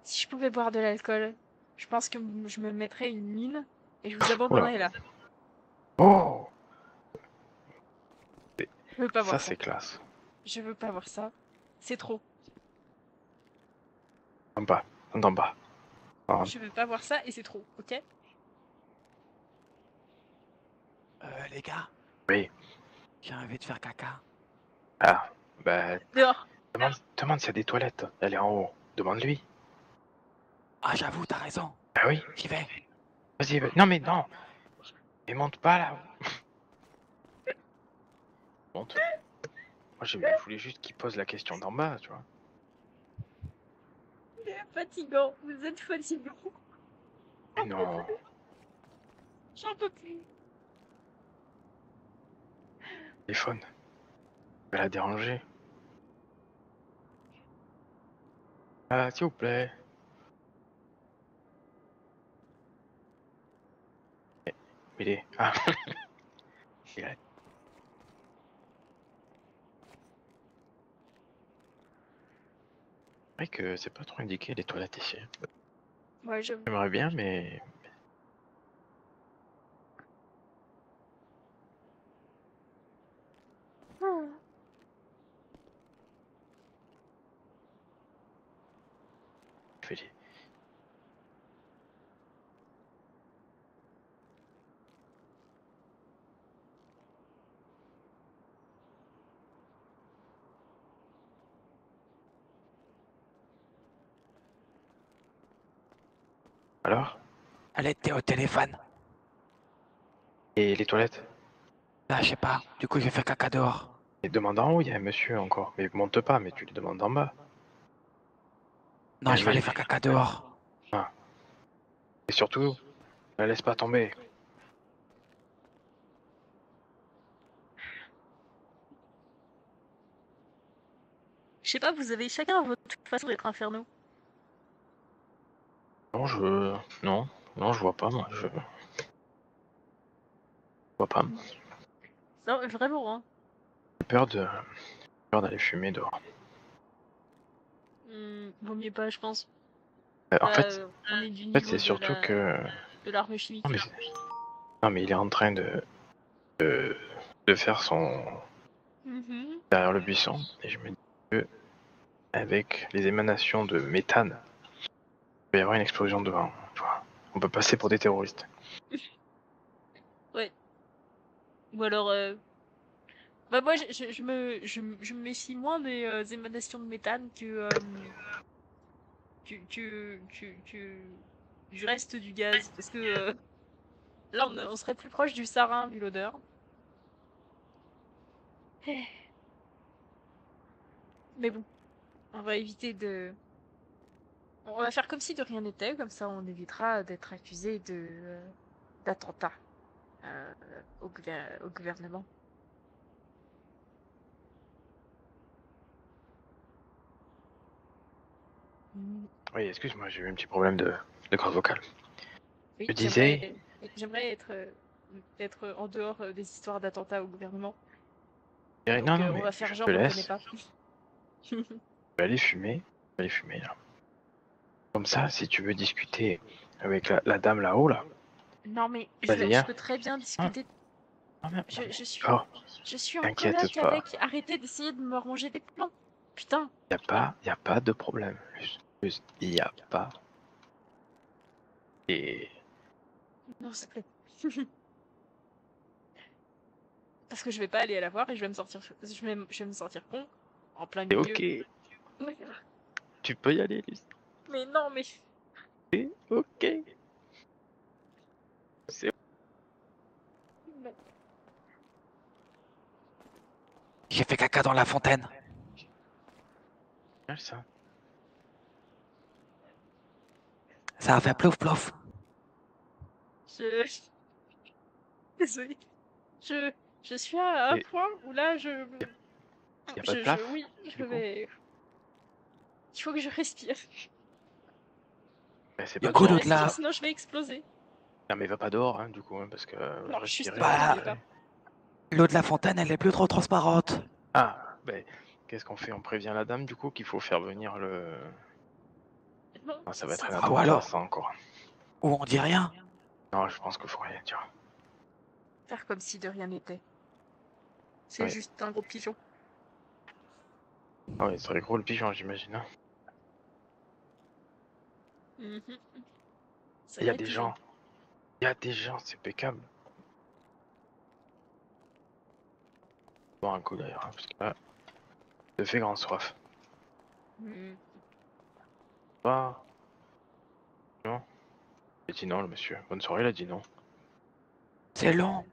si je pouvais boire de l'alcool, je pense que je me mettrais une mine et je vous Oula. abandonnerais là. Oh, Je veux pas ça voir ça. c'est classe. Je veux pas voir ça. C'est trop. En bas, en bas. Oh, Je veux pas voir ça et c'est trop, ok? Les gars, oui. j'ai envie de faire caca. Ah, bah, Dehors. demande s'il y a des toilettes. Elle est en haut. Demande-lui. Ah, j'avoue, t'as raison. Bah oui. J'y vais. Vas-y, non mais non. Et monte pas là. Monte. Moi je voulais juste qu'il pose la question d'en bas, tu vois. Fatigant. Vous êtes fatigant. Mais non. J'en peux plus. Téléphone. Elle a dérangé. Ah, s'il vous plaît. Il est. Ah. Il est. C'est vrai que c'est pas trop indiqué les toilettes ici. Ouais, je... J'aimerais bien, mais. Fais-les. Alors? Elle était au téléphone. Et les toilettes? Là, je sais pas. Du coup, j'ai fait caca dehors. Et demande en haut, il y a un monsieur encore. Mais monte pas, mais tu lui demandes en bas. Non, Elle je vais aller vérifie. faire caca dehors. Ah. Et surtout, ne la laisse pas tomber. Je sais pas, vous avez chacun votre façon d'être infernaux. Non, non, je vois pas, moi. Je vois pas. Non, vraiment, hein. J'ai peur d'aller fumer dehors. Vaut mieux pas, je pense. En Là, fait, on est du c'est niveau surtout que. de l'arme chimique. Non, mais il est en train de faire son. Mhm. Derrière le buisson. Et je me dis que, avec les émanations de méthane, il va y avoir une explosion devant. Tu vois. On peut passer pour des terroristes. Ouais. Ou alors, bah moi, je me méfie moins des émanations de méthane que du reste du gaz. Parce que là, on serait plus proche du sarin, vu l'odeur. Mais bon, on va éviter de... On va faire comme si de rien n'était, comme ça on évitera d'être accusé d'attentat au gouvernement. Oui, excuse-moi, j'ai eu un petit problème de corde vocale. Oui, Je disais. j'aimerais être en dehors des histoires d'attentats au gouvernement. Non, Donc non, on mais va faire je genre te on connaît laisse. pas. Je vais aller fumer. Je vais aller fumer, là. Comme ça, si tu veux discuter avec la dame là-haut, là. Non mais Vas-y, je hein. peux très bien discuter. Non, non, Je oh, suis en t'inquiète coloc pas. avec. Arrêtez d'essayer de me ranger des plans. Putain. Y a pas de problème. Il y a pas. Et Non, s'il te plaît. Parce que je vais pas aller à la voir et je vais me sortir, je vais me sentir con en plein c'est milieu. ok. Tu peux y aller, Lucie. Mais non, mais C'est ok. C'est J'ai fait caca dans la fontaine. mal, ça. Ça a fait plouf plouf. je désolée. Je suis à un Et point où là y a pas de plaf, oui, du coup. il faut que je respire. Ben, c'est Du pas coup, Je dehors, l'autre du coup. respire, là, sinon je vais exploser. Non, mais va pas dehors, hein, du coup, hein, parce que Non, respirer. justement, j'y vais pas. l'eau de la fontaine, elle est plus trop transparente. Ah, ben, qu'est-ce qu'on fait? On prévient la dame, du coup, qu'il faut faire venir le. Non, Ah, ça va être un Ah, ou attentat, alors, ça encore. ou on dit rien. Non, je pense qu'il faut rien dire. faire comme si de rien n'était. C'est Ouais. juste un gros pigeon. Ah ouais, c'est très gros le pigeon, j'imagine. Hein. Mhm. Il y a Sacré des pigeon. gens. Il y a des gens, c'est impeccable. Bon, un coup d'ailleurs, hein, parce que là, ça fait grand soif. Mhm. Pas. Non. Il a dit non, le monsieur. Bonne soirée, il a dit non. C'est long.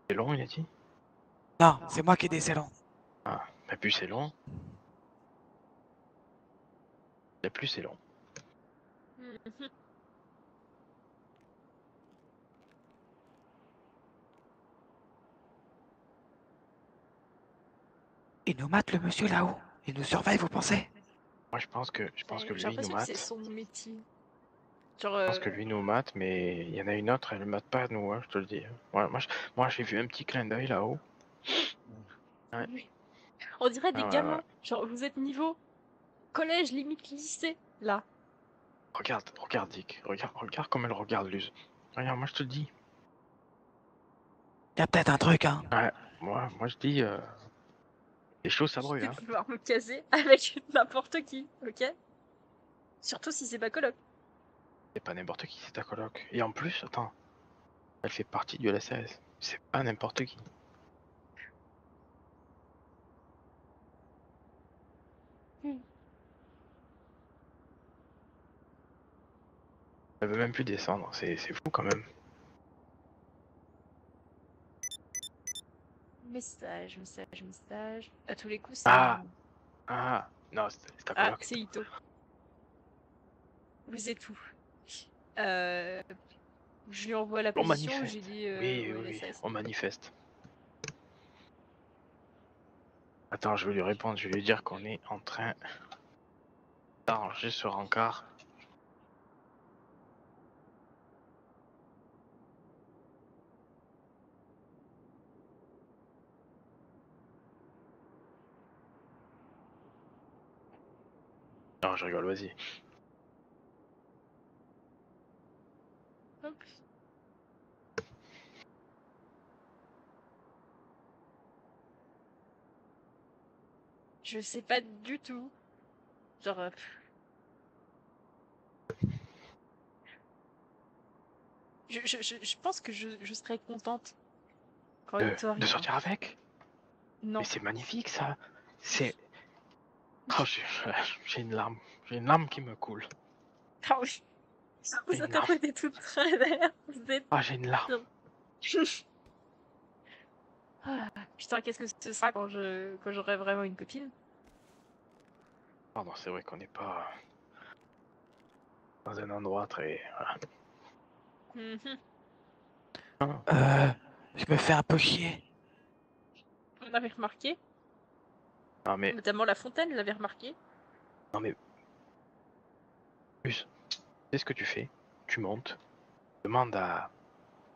C'est long, il a dit. Non, c'est moi qui ai dit c'est long. Ah, bah plus c'est long. Et plus c'est long. Mhm. Il nous mate le monsieur là-haut. Il nous surveille, vous pensez? Moi, je pense que J'ai lui, il nous l'impression que c'est mate. son métier. Genre, Je pense que lui nous mate, mais il y en a une autre, elle ne mate pas nous, hein, je te le dis. Moi, j'ai vu un petit clin d'œil là-haut. Ouais. on dirait des Ah, ouais, gamins. ouais. Genre, vous êtes niveau collège, limite lycée, là. Regarde Dick, regarde comme elle regarde Luz. Regarde, moi je te le dis. Il y a peut-être un truc, hein. Ouais, moi je dis, les choses ça Je brûle, vais hein. pouvoir me caser avec n'importe qui, ok? Surtout si c'est ma coloc. C'est pas n'importe qui, c'est ta coloc. Et en plus, attends, elle fait partie du LSAS. C'est pas n'importe qui. Elle veut même plus descendre, c'est fou quand même. Message. À tous les coups, c'est Ah non, c'est ta Ah, coloc. c'est Ito. Vous êtes où? Je lui envoie la On position, manifeste. j'ai dit Oui, on manifeste. Attends, je vais lui répondre, je vais lui dire qu'on est en train d'arranger ce rencard. Non, je rigole, vas-y. Hop. Je sais pas du tout. Genre. Je pense que je serais contente quand Ito arrive. De sortir avec? Non. Mais c'est magnifique ça. C'est. Oh, j'ai une larme. J'ai une larme qui me coule. Ah oui. Vous interprétez tout très d'ailleurs. Ah, j'ai une larme. Ah, putain, qu'est-ce que ce sera quand j'aurai vraiment une copine? Pardon, c'est vrai qu'on n'est pas dans un endroit très. Voilà. Je me fais un peu chier. On avait remarqué. Non mais. Notamment la fontaine, l'avait remarqué. Non mais. Plus. Qu'est-ce que tu fais? Tu montes. Demande à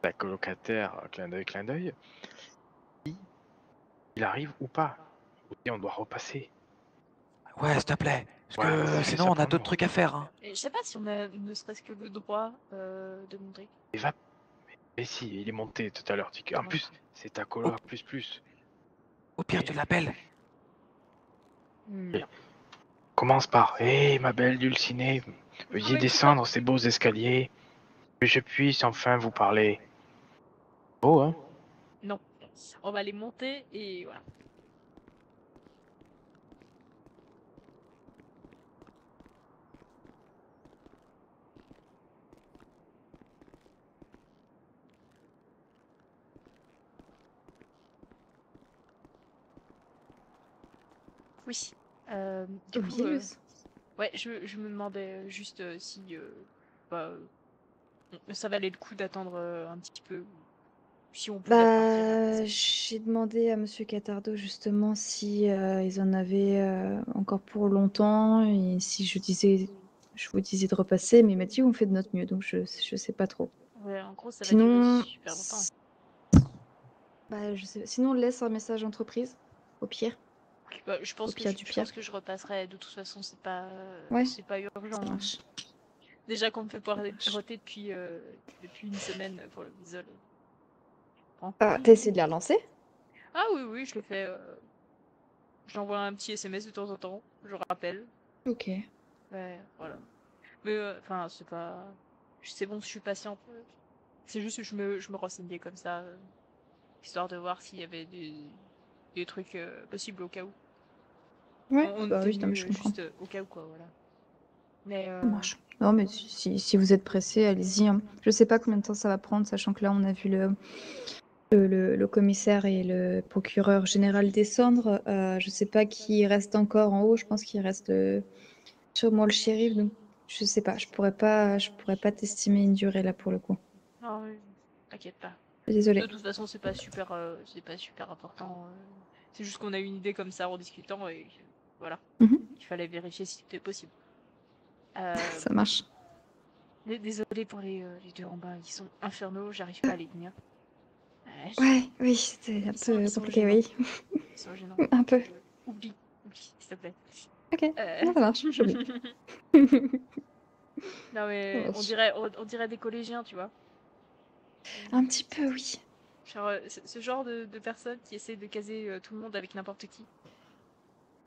ta colocataire, clin d'œil, si il arrive ou pas. Ou si on doit repasser. Ouais, s'il te plaît. Parce Ouais, que vas-y, fais sinon, ça on a pour d'autres nous. trucs à faire. Hein. Et je sais pas si on a ne serait-ce que le droit de monter. Et va. Mais si, il est monté tout à l'heure. En plus, c'est ta coloc, plus. Au pire, tu l'appelles. Non. Commence par hé, ma belle Dulcinée, veuillez descendre ces beaux escaliers, que je puisse enfin vous parler. Oh, hein? Non. On va les monter et voilà. Oui. Du coup, ouais, je me demandais juste si ça valait le coup d'attendre un petit peu. Si on pouvait repartir. J'ai demandé à Monsieur Catardo justement si ils en avaient encore pour longtemps et si je vous disais de repasser, mais il m'a dit on fait de notre mieux, donc je sais pas trop. Ouais, en gros, ça va Sinon, durer super longtemps. bah, je sais. Sinon, laisse un message entreprise, au pire. Bah, je pense Au pire du je pire. pense que je repasserai. De toute façon, c'est pas Ouais. c'est pas urgent. Ça marche. Déjà qu'on me fait roter depuis une semaine pour le bisol. Ah, t'as essayé de les relancer? Ah oui, je le fais. J'envoie un petit SMS de temps en temps. Je rappelle. Ok. Ouais, voilà. Mais enfin, c'est pas. C'est bon, je suis patiente. C'est juste que je me renseignais comme ça, histoire de voir s'il y avait des trucs possibles au cas où. Ouais, On bah était oui, non, mais venu je comprends. juste au cas où, quoi, voilà. Mais Ça marche. Non, mais si vous êtes pressé, allez-y. Hein. Je sais pas combien de temps ça va prendre, sachant que là, on a vu le commissaire et le procureur général descendre. Je sais pas qui reste encore en haut. Je pense qu'il reste sûrement le shérif. Donc, je sais pas. Je pourrais pas t'estimer une durée là pour le coup. non, oui, t'inquiète pas. Désolée. De toute façon, c'est pas super important. C'est juste qu'on a eu une idée comme ça en discutant et voilà. Il fallait vérifier si c'était possible. Ça marche. Désolée pour les deux en bas, ils sont infernaux, j'arrive pas à les tenir. Ouais, oui, c'était un peu compliqué, oui. Ils sont gênants. Un peu. Oublie, s'il te plaît. Ok, non, ça marche, j'oublie. Non mais on dirait des collégiens, tu vois. Un petit peu, oui. Genre, ce genre de personnes qui essaient de caser tout le monde avec n'importe qui.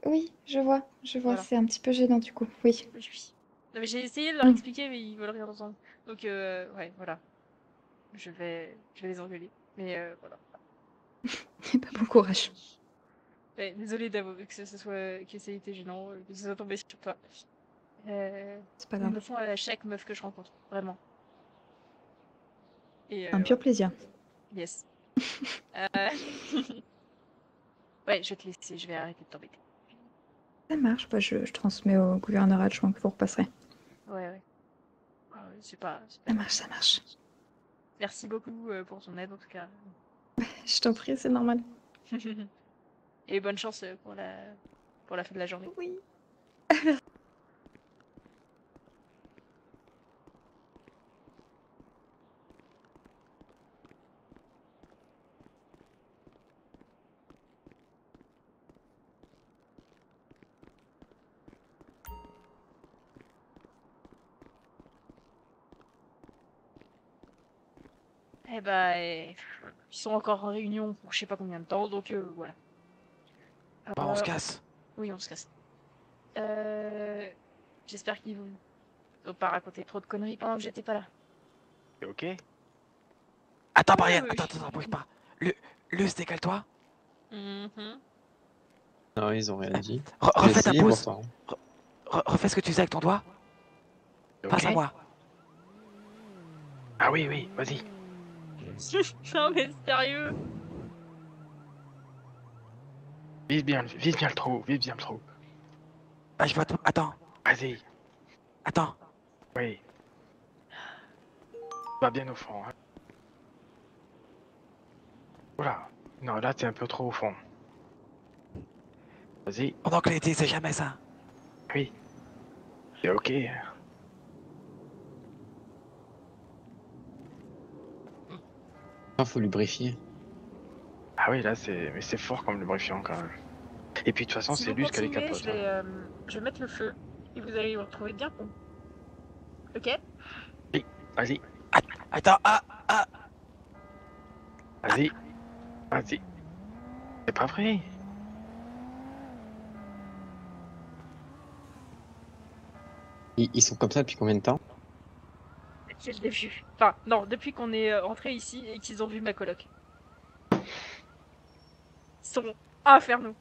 Oui, je vois, Voilà. c'est un petit peu gênant du coup, oui. Non, mais j'ai essayé de leur expliquer, mais ils veulent rien entendre. Donc, ouais, voilà. Je vais les engueuler. Mais voilà. Pas bon courage. Ouais, désolée que ça ait été gênant, que ça soit tombé sur toi. C'est pas Ils grave. me font à chaque meuf que je rencontre, vraiment. Et Un pur plaisir. yes. Euh, Ouais, je vais te laisser, je vais arrêter de t'embêter. Ça marche, bah, je transmets au gouverneur adjoint que vous repasserez. Ouais. C'est pas Ça marche, ça marche. Merci beaucoup pour ton aide en tout cas. Je t'en prie, c'est normal. Et bonne chance pour la fin de la journée. Oui. Eh bah, ils sont encore en réunion pour je sais pas combien de temps, donc voilà. Bon, on se casse. Oui, on se casse. J'espère qu'ils vont pas raconter trop de conneries pendant que j'étais pas là. C'est ok? Attends, Ouais, Brian, ouais. attends, bouge pas. Luce, décale-toi. Mhm. Non, ils ont rien dit. Refais ta Essayez pose. pourtant. Refais ce que tu faisais avec ton doigt. C'est Passe à ok? moi. Ah oui, vas-y. Non mais sérieux. Vise bien le trou, vise bien le trou. Ah, je vois tout. Attends, Vas-y, attends. oui. Va bien au fond, hein. Voilà. Non, là, t'es un peu trop au fond. Vas-y, En anglais, c'est jamais ça. oui. C'est ok. Faut lubrifier. Ah oui, là, mais c'est fort comme lubrifiant quand même. Et puis de toute façon, Si c'est vous lui qui a les continuez, capotes. je vais mettre le feu et vous allez vous retrouver bien con. Ok? Vas-y, Attends, vas-y. C'est pas vrai. Ils sont comme ça depuis combien de temps? C'est le début. Enfin, non, depuis qu'on est rentré ici et qu'ils ont vu ma coloc. Ils sont infernaux.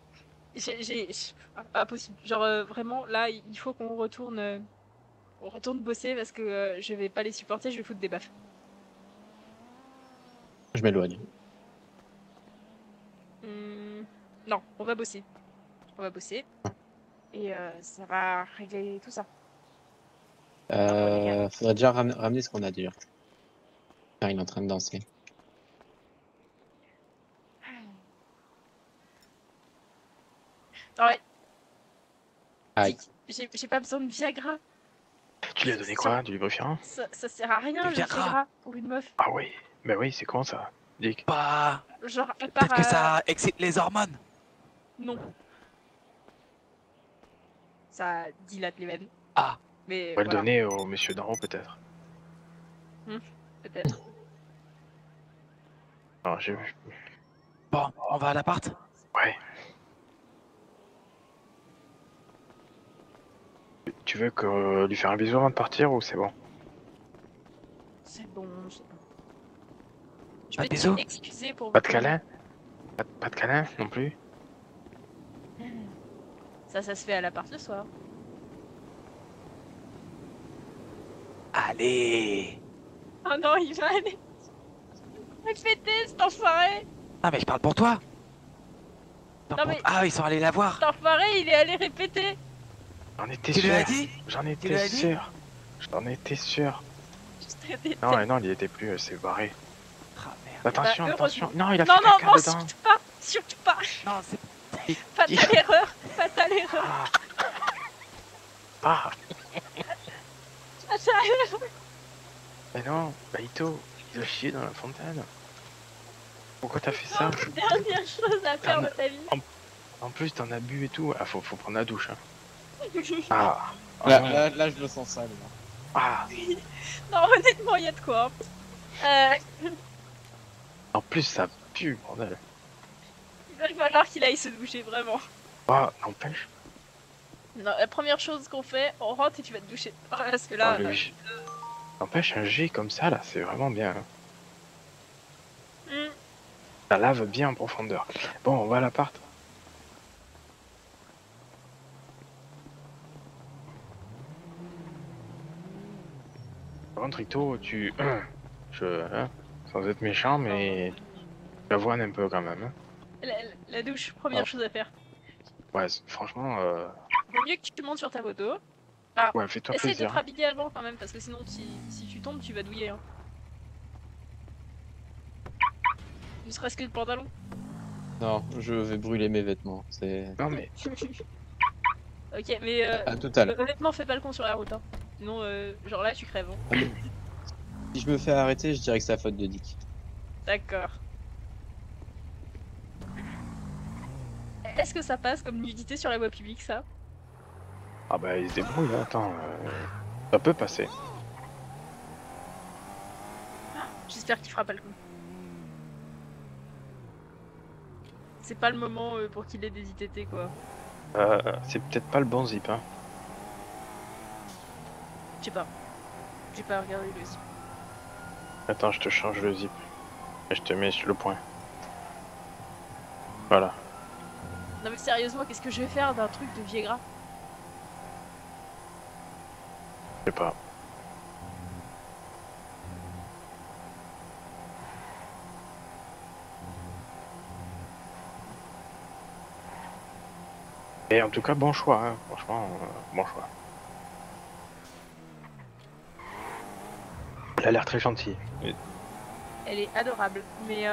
Impossible. Genre, vraiment, là, il faut qu'on retourne bosser parce que je vais pas les supporter, je vais foutre des baffes. Je m'éloigne. Non, on va bosser. Et ça va régler tout ça. Faudrait déjà ramener ce qu'on a déjà. Car il est en train de danser. Ouais. Aïe. J'ai pas besoin de Viagra. Tu lui as donné quoi? Du lubrifiant? Ça sert à rien, Du le Viagra. Viagra pour une meuf. Ah oui. Bah oui, c'est con ça. Dick. Bah, Genre, elle part peut-être que ça excite les hormones. Non. Ça dilate les veines. Ah, Mais On va le voilà. donner au monsieur d'en haut peut-être. Peut-être. Non, j'ai vu. bon, on va à l'appart. Ouais. Tu veux que lui faire un bisou avant de partir ou c'est bon? C'est bon. Je Pas vais de bisous? t'excuser pour Pas de câlin? Pas de câlin non plus? Ça se fait à l'appart ce soir. Allez. Oh non, il va aller. Répétez, cet enfoiré. Non, mais je parle pour toi. Non, mais- Ah, ils sont allés la voir. Cet enfoiré, il est allé répéter. J'en étais Tu sûr. lui as dit? J'en lui étais as dit sûr. J'en étais sûr. Je traînais Non, mais non, il y était plus, c'est barré. Ah, merde. Attention, Bah, attention. Non, il a Non, fait non, caca non, dedans. surtout pas. Surtout pas. Non, c'est... Fatale erreur. Fatale erreur. Ah. Ah. Fatale erreur. Mais non, Baito, il a chié dans la fontaine. Pourquoi t'as fait ça? Dernière chose à faire de ta vie. En plus, t'en as bu et tout. Ah, faut prendre la douche. Hein. Ah. Là, je le sens sale. Là. Ah. Non, honnêtement, il y a de quoi. En plus, ça pue, bordel. Il va falloir qu'il aille se doucher, vraiment. Ah, n'empêche. Non, la première chose qu'on fait, on rentre et tu vas te doucher. Parce que là... Ah, n'empêche, un jet comme ça, là, c'est vraiment bien. Ça lave bien en profondeur. Bon, on va à l'appart. Par contre, Rito, sans être méchant, mais tu avoines un peu quand même. Hein. La douche, première chose à faire. Ouais, franchement, Vaut mieux que tu montes sur ta moto. Ah, ouais, fais-toi essaye de plaisir. te rhabiller avant quand même, parce que sinon, si tu tombes, tu vas douiller. Hein. Ne serait-ce que le pantalon. Non, je vais brûler mes vêtements. C'est Non, mais Ok, mais à tout à l'heure. honnêtement, fais pas le con sur la route. Hein. Sinon, genre là, tu crèves. Hein. Ah, mais si je me fais arrêter, je dirais que c'est la faute de Dick. D'accord. Est-ce que ça passe comme nudité sur la voie publique, ça? ah bah il se débrouille. Hein. Attends, ça peut passer. J'espère qu'il fera pas le coup. C'est pas le moment pour qu'il ait des ITT, quoi. C'est peut-être pas le bon zip. Hein. Je sais pas. J'ai pas regardé le zip. Attends, je te change le zip. Et je te mets sur le point. Voilà. Non mais sérieusement, qu'est-ce que je vais faire d'un truc de Viagra? Je sais pas. Et en tout cas, bon choix. Hein. Franchement, bon choix. Elle a l'air très gentille. Elle est adorable, mais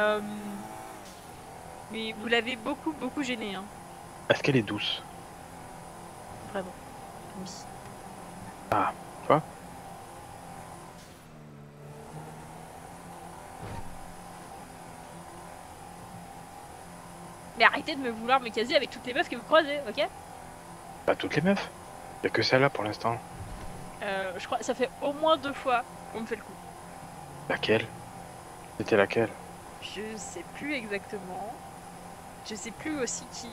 vous l'avez beaucoup gênée, hein. Est-ce qu'elle est douce? Vraiment. Oui. Ah, tu vois? Mais arrêtez de me vouloir me caser avec toutes les meufs que vous croisez, ok? Pas toutes les meufs. Y'a que celle-là pour l'instant. Je crois que ça fait au moins 2 fois qu'on me fait le coup. Laquelle? C'était laquelle? Je sais plus exactement. Je sais plus aussi qui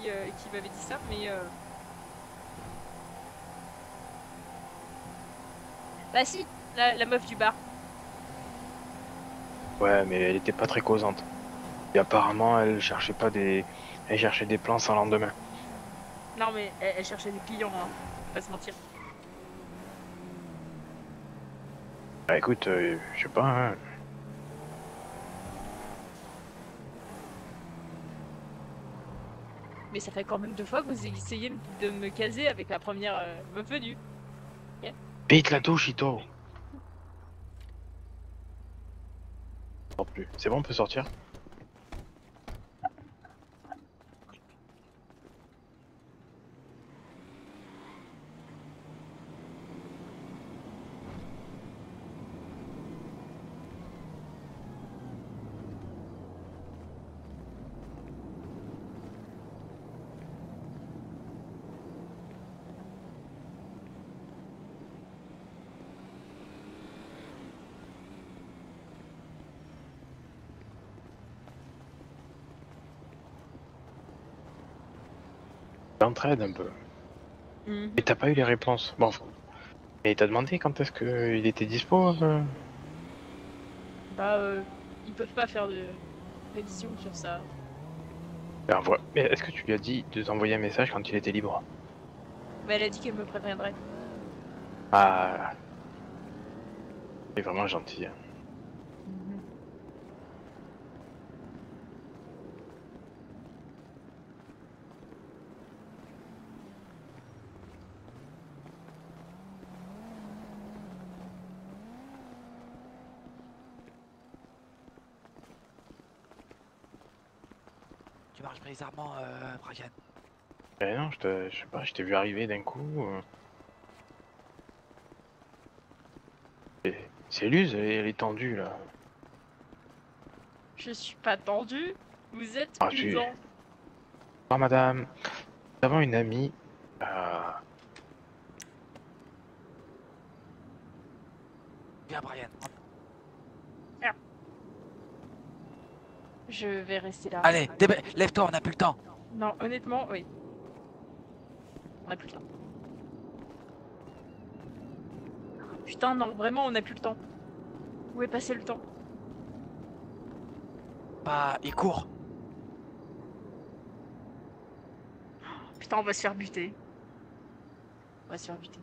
m'avait dit ça, mais bah si, la meuf du bar. Ouais, mais elle était pas très causante. Et apparemment, elle cherchait pas des... Elle cherchait des plans sans lendemain. Non mais elle cherchait des clients, hein. Faut pas se mentir. Bah écoute, je sais pas, hein. Mais ça fait quand même 2 fois que vous essayez de me caser avec la première meuf venue. Vite la douche, Ito! Non plus. C'est bon, on peut sortir? L'entraide un peu. Et t'as pas eu les réponses. Bon. Et t'as demandé quand est-ce qu'il était dispo Bah ils peuvent pas faire de prévision sur ça. Ben, mais est-ce que tu lui as dit de t'envoyer un message quand il était libre? Mais elle a dit qu'elle me préviendrait. Ah. C'est vraiment gentil. Hein. Tu marches bizarrement, Brian. Eh non, je sais pas, je t'ai vu arriver d'un coup. C'est Luz, elle est tendue là. Je suis pas tendue. Vous êtes Ah, usant. Ah madame, nous avons une amie. Viens, Brian. Je vais rester là. Allez, lève-toi, on n'a plus le temps. Non, honnêtement, oui. On a plus le temps. Putain, non, vraiment, on a plus le temps. Où est passé le temps? Bah, il court. Putain, on va se faire buter. On va se faire buter.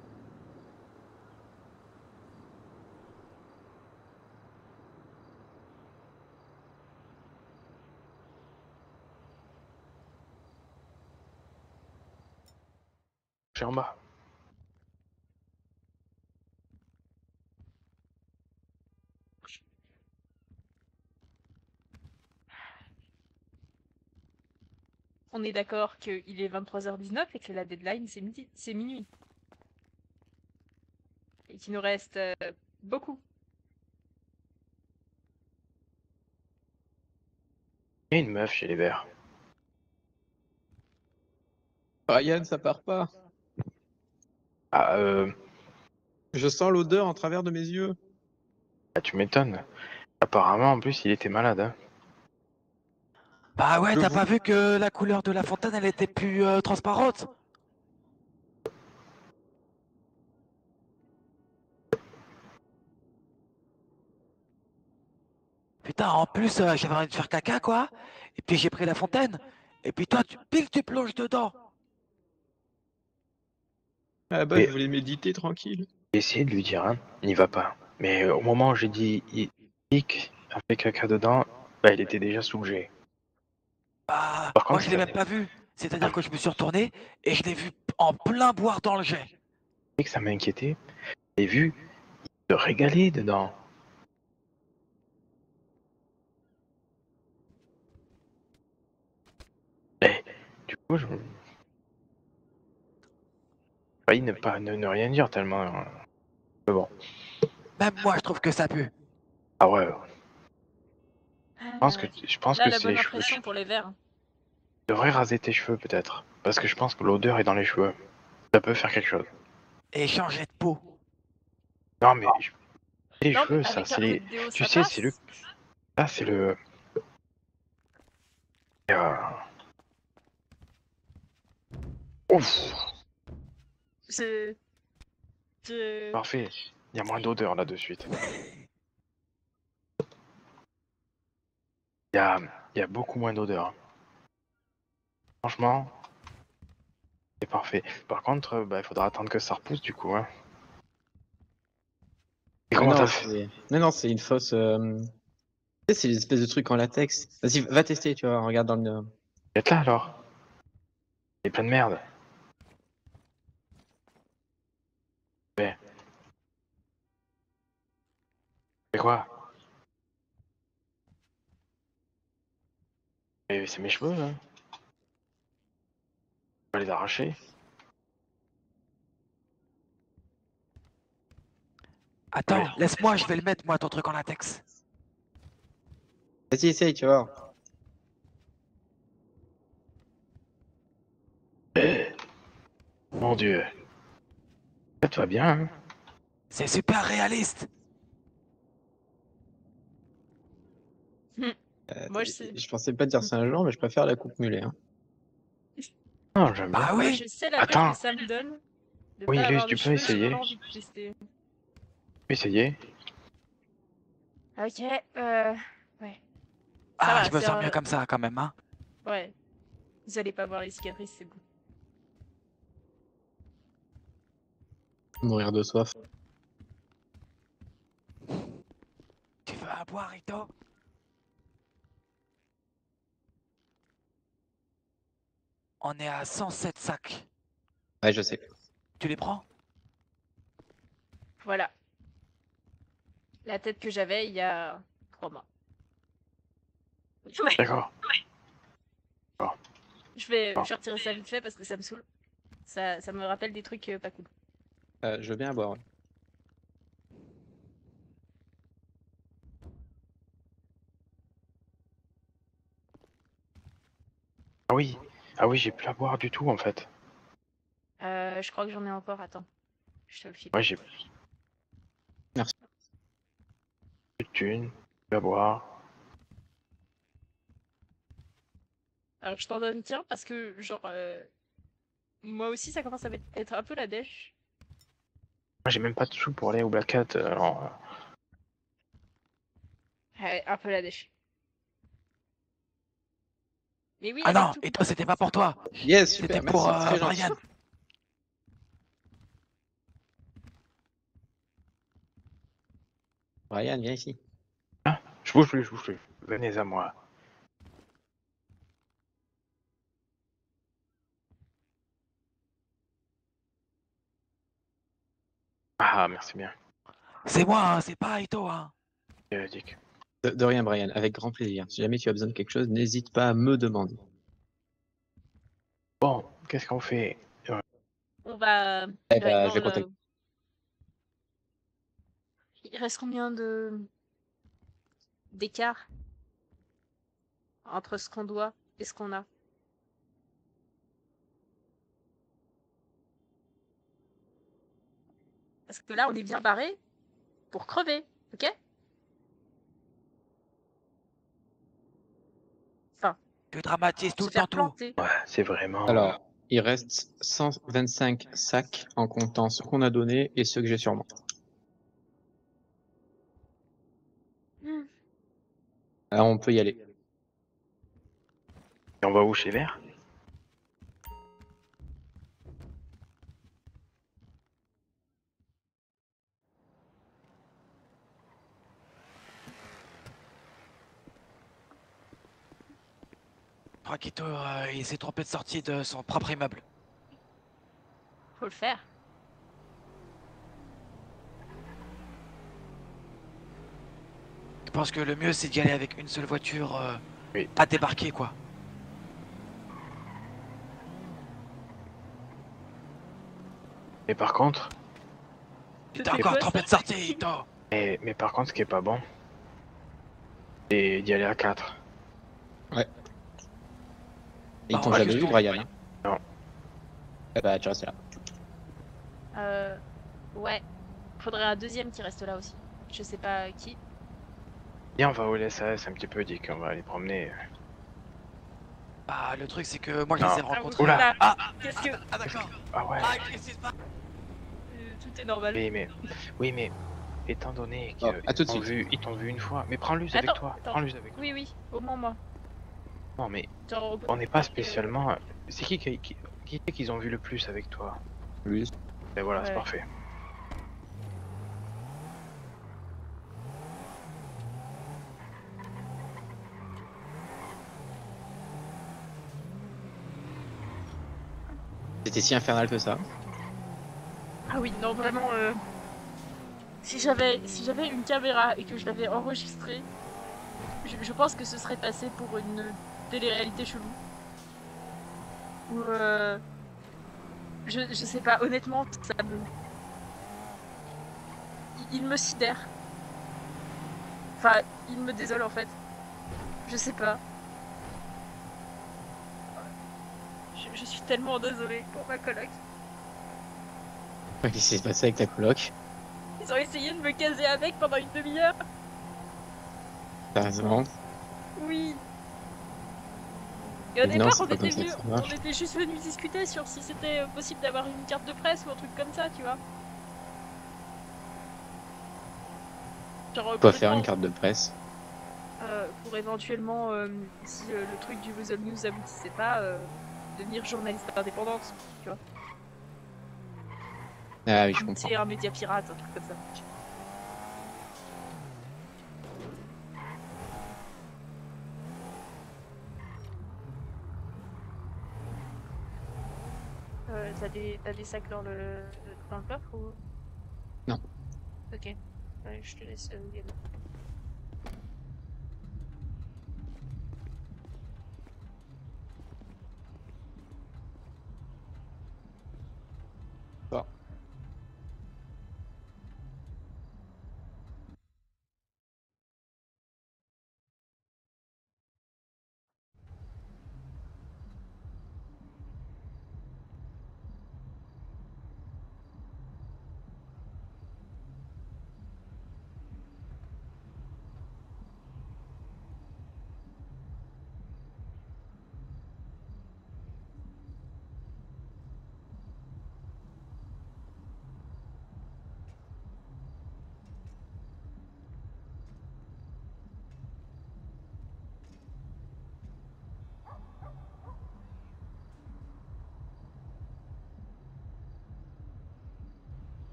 en bas. On est d'accord qu'il est 23h19 et que la deadline c'est minuit. Et qu'il nous reste beaucoup. Il y a une meuf chez les Verts. Ryan, ça part pas. Ah, Je sens l'odeur en travers de mes yeux. bah, tu m'étonnes. Apparemment, en plus, il était malade. Hein. Bah ouais, Je t'as vous- pas vu que la couleur de la fontaine, elle était plus transparente? Putain, en plus, j'avais envie de faire caca, quoi. Et puis j'ai pris la fontaine. Et puis toi, tu plonges dedans. À la base, Et je voulais méditer tranquille. j'ai essayé de lui dire, hein, n'y va pas. Mais au moment où j'ai dit, hic, a fait caca dedans, bah, il était déjà sous le jet. Bah, Par moi contre, je l'ai ça même pas vu. C'est-à-dire que je me suis retourné et je l'ai vu en plein boire dans le jet. que ça m'a inquiété. J'ai vu, il se régaler dedans. Et du coup, je failli ne rien dire tellement. Mais bon. Même moi, je trouve que ça pue. Ah ouais. Je pense Là, que la c'est bonne les cheveux. impression pour les verts. Tu devrais raser tes cheveux peut-être. Parce que je pense que l'odeur est dans les cheveux. Ça peut faire quelque chose. Et changer de peau. Non mais les Non, mais cheveux, ça, avec c'est un peu les. de déo, Tu ça sais, c'est le. passe. Ça, c'est le. euh, Ouf, Je... Je... parfait. Il y a moins d'odeur là de suite. Il y a, il y a beaucoup moins d'odeur. Franchement, c'est parfait. Par contre, bah, il faudra attendre que ça repousse du coup. Hein. Et Mais comment non, t'as fait? non, c'est une fausse. Tu sais, c'est une espèce de truc en latex. Vas-y, va tester, tu vois, regarde dans le. Êtes là alors? Il y a plein de merde. Mais. C'est quoi? C'est mes cheveux, hein. Je vais les arracher. Attends, laisse-moi, je vais le mettre, moi, ton truc en latex. Vas-y, essaye, tu vois. Mon dieu. Ça te va bien, hein? C'est super réaliste. Moi, je sais. Je pensais pas dire ça un jour, mais je préfère la coupe mulet. Hein. Non, j'aime bien. Bah Moi, oui. je sais la pêche Attends. que ça me donne de Oui, pas Luz, avoir de tu peux cheveux. J'ai essayer. pas envie de tester. Tu peux essayer. Ok, ouais. Ça Ah, va, je me c'est sens mieux comme ça, quand même, hein. Ouais. Vous allez pas voir les cicatrices, c'est bon. Mourir de soif. Tu veux un boire, Rito? On est à 107 sacs. Ouais, je sais. Tu les prends? Voilà. La tête que j'avais il y a 3 mois. Ouais. D'accord. Je vais retirer ça vite fait parce que ça me saoule. Ça me rappelle des trucs pas cool. Je veux bien boire. Ouais. Ah oui. Ah oui, j'ai plus à boire du tout en fait. Je crois que j'en ai encore. Attends. Je te le file. Moi, j'ai plus de thunes. Plus à boire. Alors, je t'en donne qu'un parce que, genre, moi aussi, ça commence à être un peu la dèche. Moi, j'ai même pas de sous pour aller au Black Hat. Alors, Ouais, un peu la dèche. Mais oui, Ah avec non, tout. et toi, c'était pas pour toi. Yes, C'était super, pour merci, très gentil. Brian. Ryan, viens ici. je bouge plus, je bouge plus. Venez à moi. Ah, merci bien, C'est moi, hein, c'est pas Ito, hein. Dick. De rien, Brian, avec grand plaisir. Si jamais tu as besoin de quelque chose, n'hésite pas à me demander. Bon, qu'est-ce qu'on fait? On va Eh ben, réellement je vais contacter. Il reste combien d'écart entre ce qu'on doit et ce qu'on a? Parce que là, on est bien barré pour crever, ok? Enfin, Tu dramatises tout se le temps faire tout. planter. Ouais, c'est vraiment... Alors, il reste 125 sacs en comptant ce qu'on a donné et ceux que j'ai sur moi. Hmm. Alors, on peut y aller. Et on va où chez Vert? Je crois qu'Ito, il s'est trompé de sortie de son propre immeuble. Faut le faire. Je pense que le mieux, c'est d'y aller avec une seule voiture, Oui. à débarquer, quoi. Mais par contre... T'es C'est encore quoi, trompé ça? de sortie, Ito. Mais par contre, ce qui est pas bon, c'est d'y aller à 4. Ouais. Ils Bah, t'ont on va jamais juste vu, tomber. Brian, hein? Non. Eh bah, tu restes là. Ouais. Faudrait un deuxième qui reste là aussi. Je sais pas qui. Viens, on va au LSAS un petit peu, Dick. On va aller promener. Bah, le truc, c'est que moi, je Non. les ai rencontrés. Oula. Ah, Qu'est-ce que... ah d'accord. Ah ouais. Ah, qu'est-ce qui se passe? Tout est normal. Oui, mais étant donné Oh, à tout qu'ils de suite. ils t'ont vu une fois, mais prends-le avec toi. Attends. Prends-le avec toi. Oui, oui, au moins moi. Non, mais Genre, on n'est pas spécialement. C'est qui c'est qu'ils ont vu le plus avec toi? Lui. Et voilà, c'est Ouais. parfait. C'était si infernal que ça. Ah oui, non, vraiment, si j'avais une caméra et que je l'avais enregistrée, je pense que ce serait passé pour une télé-réalité chelou. Ou, je sais pas, honnêtement, ça me... Il me sidère. Enfin, il me désole, en fait. Je sais pas. Je suis tellement désolée pour ma coloc. Qu'est-ce qui s'est passé avec ta coloc? Ils ont essayé de me caser avec pendant une demi-heure. Sérieusement? Oui. Et au Non, départ, c'est pas comme ça que ça marche. on était juste venus discuter sur si c'était possible d'avoir une carte de presse ou un truc comme ça, tu vois. Genre, Quoi faire une complètement, carte de presse? pour éventuellement, si le truc du Weasel News aboutissait pas, devenir journaliste indépendante, tu vois. Ah oui, je comprends. C'est un média pirate, un truc comme ça. T'as des sacs dans le coffre ou... Non. Ok. Ouais, je te laisse y aller. Bon.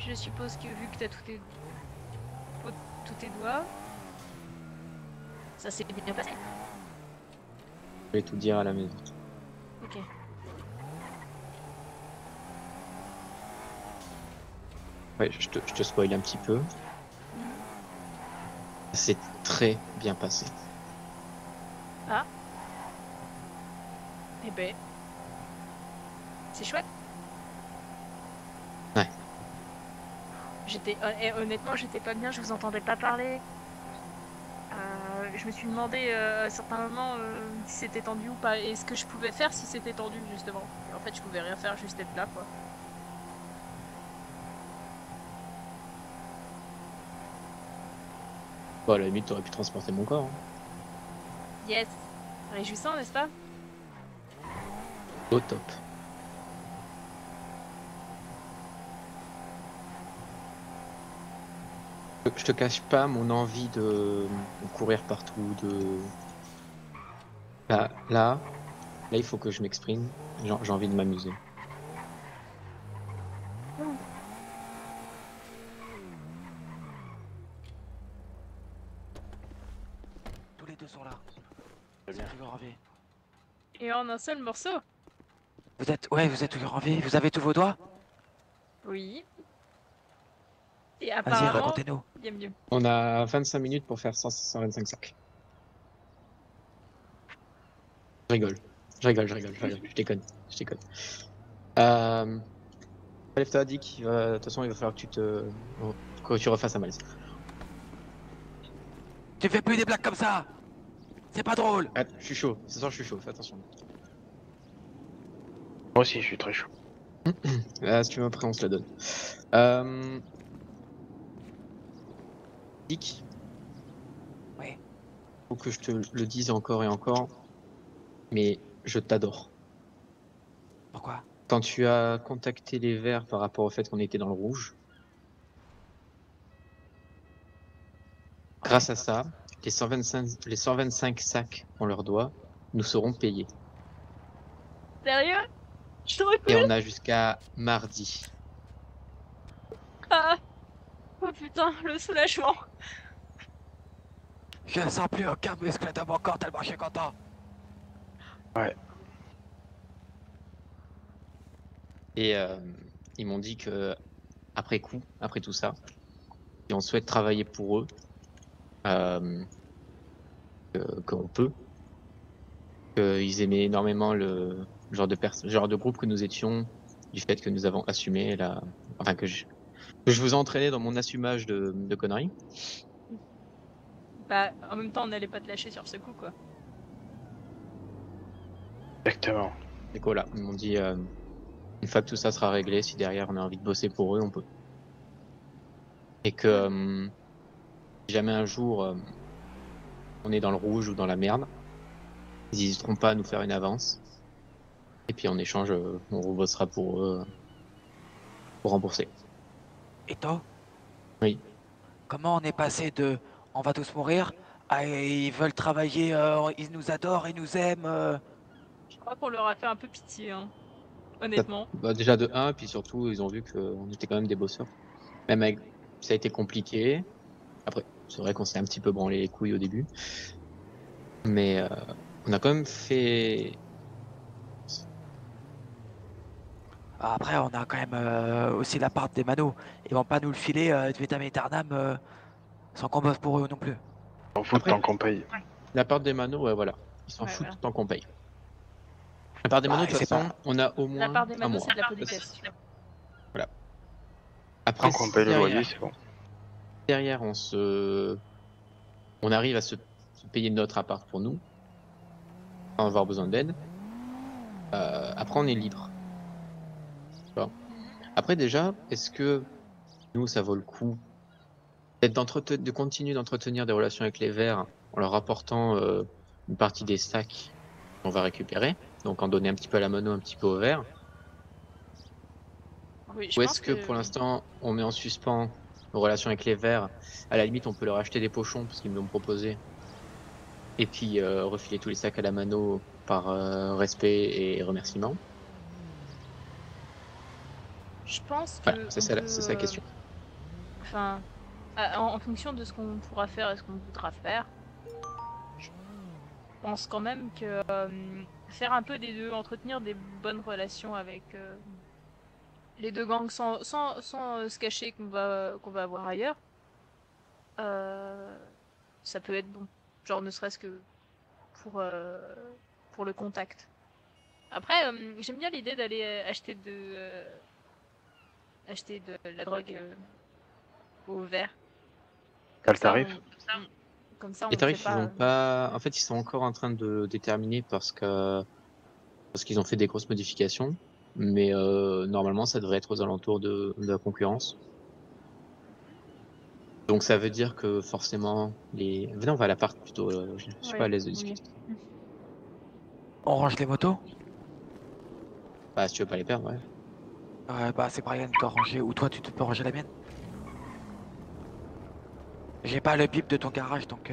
je suppose que vu que t'as tous tes doigts, ça s'est bien passé. Je vais tout dire à la maison. Ok. Ouais, je te spoil un petit peu. C'est très bien passé. Ah. Eh ben. C'est chouette. Ouais. Honnêtement, j'étais pas bien, je vous entendais pas parler. Je me suis demandé à un certain moment si c'était tendu ou pas, et ce que je pouvais faire si c'était tendu, justement. Et en fait, je pouvais rien faire, juste être là, quoi. Bon, à la limite, t'aurais pu transporter mon corps. Hein. Yes. Réjouissant, n'est-ce pas? Au top. Je te cache pas mon envie de courir partout, Là, il faut que je m'exprime. J'ai envie de m'amuser. Tous les deux sont là. Vous êtes toujours en vie. Et en un seul morceau? Vous êtes toujours en vie. Vous avez tous vos doigts? Oui. Et Vas-y, apparemment, racontez-nous. il y a mieux. On a 25 minutes pour faire 125 sacs. Je rigole. Je déconne. Lève-toi, Dick. De toute façon, il va falloir que tu refasses un malaise. Tu fais plus des blagues comme ça. C'est pas drôle. Ah, je suis chaud. Ce soir, je suis chaud. Fais attention. Moi aussi, je suis très chaud. Si tu veux, après, on se la donne. Dick. Oui. Faut que je te le dise encore et encore, mais je t'adore. Pourquoi? Quand tu as contacté les Verts par rapport au fait qu'on était dans le rouge, grâce à ça, les 125 sacs qu'on leur doit nous seront payés. Sérieux? Je t'aurais pu. Et on a jusqu'à mardi. Ah. Oh putain, le soulagement. Je ne sens plus aucun muscle de mon corps tellement je suis content. Ouais. Et ils m'ont dit que après tout ça, et on souhaite travailler pour eux, qu'on peut, qu'ils aimaient énormément le genre de groupe que nous étions, du fait que nous avons assumé que je vous ai entraîné dans mon assumage de conneries. Bah, en même temps, on n'allait pas te lâcher sur ce coup, quoi. Exactement. Et voilà, ils m'ont dit une fois que tout ça sera réglé, si derrière on a envie de bosser pour eux, on peut. Et que si jamais un jour on est dans le rouge ou dans la merde, ils n'hésiteront pas à nous faire une avance. Et puis en échange, on rebossera pour eux pour rembourser. Et toi? Oui. Comment on est passé de on va tous mourir à ils veulent travailler, ils nous adorent, ils nous aiment. Je crois qu'on leur a fait un peu pitié, hein. Honnêtement. Déjà de 1, puis surtout, ils ont vu qu'on était quand même des bosseurs. Même avec... Ça a été compliqué. Après, c'est vrai qu'on s'est un petit peu branlé les couilles au début. Mais on a quand même fait... Après, on a quand même aussi la part des manos. Ils vont pas nous le filer de vitam aeternam sans qu'on bosse pour eux non plus. On fout Après, tant qu'on paye. La part des manos, ouais, voilà. Ils s'en Ouais, foutent voilà. tant qu'on paye. La part des manos, de toute c'est façon, pas- on a au moins La part des un manos, mois. c'est de la politesse. Après, Tant qu'on si paye le derrière- loyer, c'est bon. derrière, on arrive à se payer notre appart pour nous, sans avoir besoin d'aide. Après, on est libre. Bon. Après, déjà, est-ce que nous, ça vaut le coup de continuer d'entretenir des relations avec les Verts en leur apportant une partie des sacs qu'on va récupérer, donc en donner un petit peu à la mono, un petit peu au Vert, Oui, ou est-ce que pour l'instant, on met en suspens nos relations avec les Verts? À la limite, on peut leur acheter des pochons parce qu'ils me l'ont proposé, et puis refiler tous les sacs à la mano par respect et remerciement. Je pense que. Voilà, c'est ça la question. enfin, en fonction de ce qu'on pourra faire et ce qu'on voudra faire, je pense quand même que faire un peu des deux, entretenir des bonnes relations avec les deux gangs sans se cacher qu'on va avoir ailleurs, ça peut être bon. Genre ne serait-ce que pour le contact. Après, j'aime bien l'idée d'aller acheter de la drogue au verre. T'as le tarif? Comme ça, on Les ne tarifs, fait ils pas. vont pas. En fait, ils sont encore en train de déterminer parce qu'ils ont fait des grosses modifications. Mais normalement, ça devrait être aux alentours de la concurrence. Donc ça veut dire que forcément, les. Venez, on va à l'appart plutôt. Je suis pas à Ouais, l'aise de oui. discuter. On range les motos? Bah, si tu veux pas les perdre, ouais. Ouais, bah c'est Brian qui doit ranger. Ou toi, tu te peux ranger la mienne? J'ai pas le bip de ton garage, donc...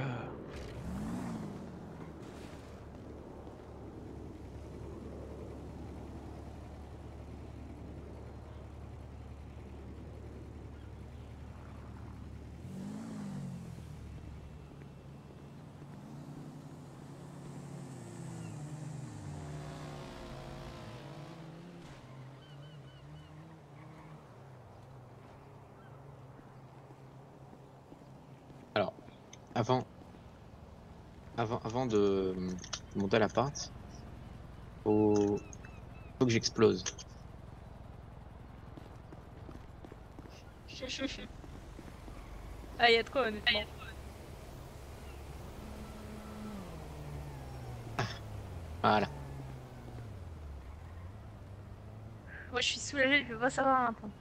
Alors, avant de monter à l'appart, faut que j'explose. Ah, il y a de quoi, honnêtement. Voilà. Moi, je suis soulagée, je veux pas savoir un temps.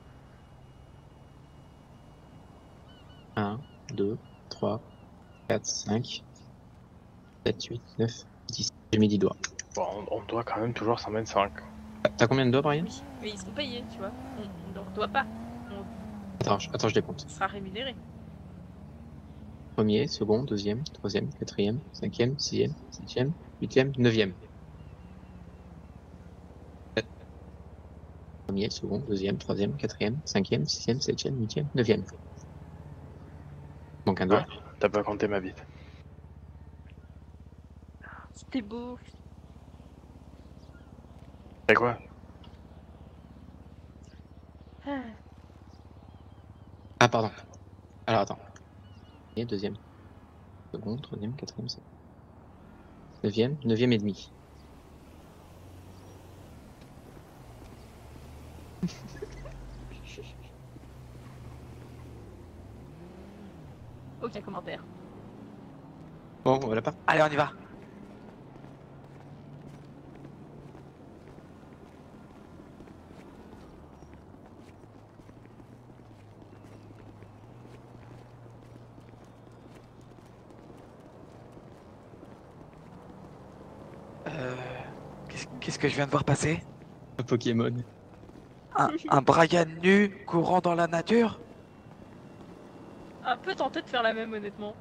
1, 2, 3, 4, 5, 7, 8, 9, 10. J'ai mis 10 doigts. Bon, on doit quand même toujours 125. T'as combien de doigts, Brian? Oui, mais ils sont payés, tu vois. On ne leur doit pas. Attends, je décompte. On sera rémunéré. Premier, second, deuxième, troisième, quatrième, cinquième, sixième, septième, huitième, neuvième. Premier, second, deuxième, troisième, quatrième, cinquième, sixième, septième, huitième, neuvième. Donc un doigt. Ouais, t'as pas compté ma bite. C'était beau. C'est quoi? Ah. Ah, pardon. Alors attends. Premier, deuxième, second, troisième, quatrième, cinquième. Neuvième et demi. Aucun commentaire. Bon, voilà pas. Allez, on y va. Qu'est-ce que je viens de voir passer? Un Pokémon. Un Brian nu courant dans la nature? Un peu tenté de faire la même, honnêtement.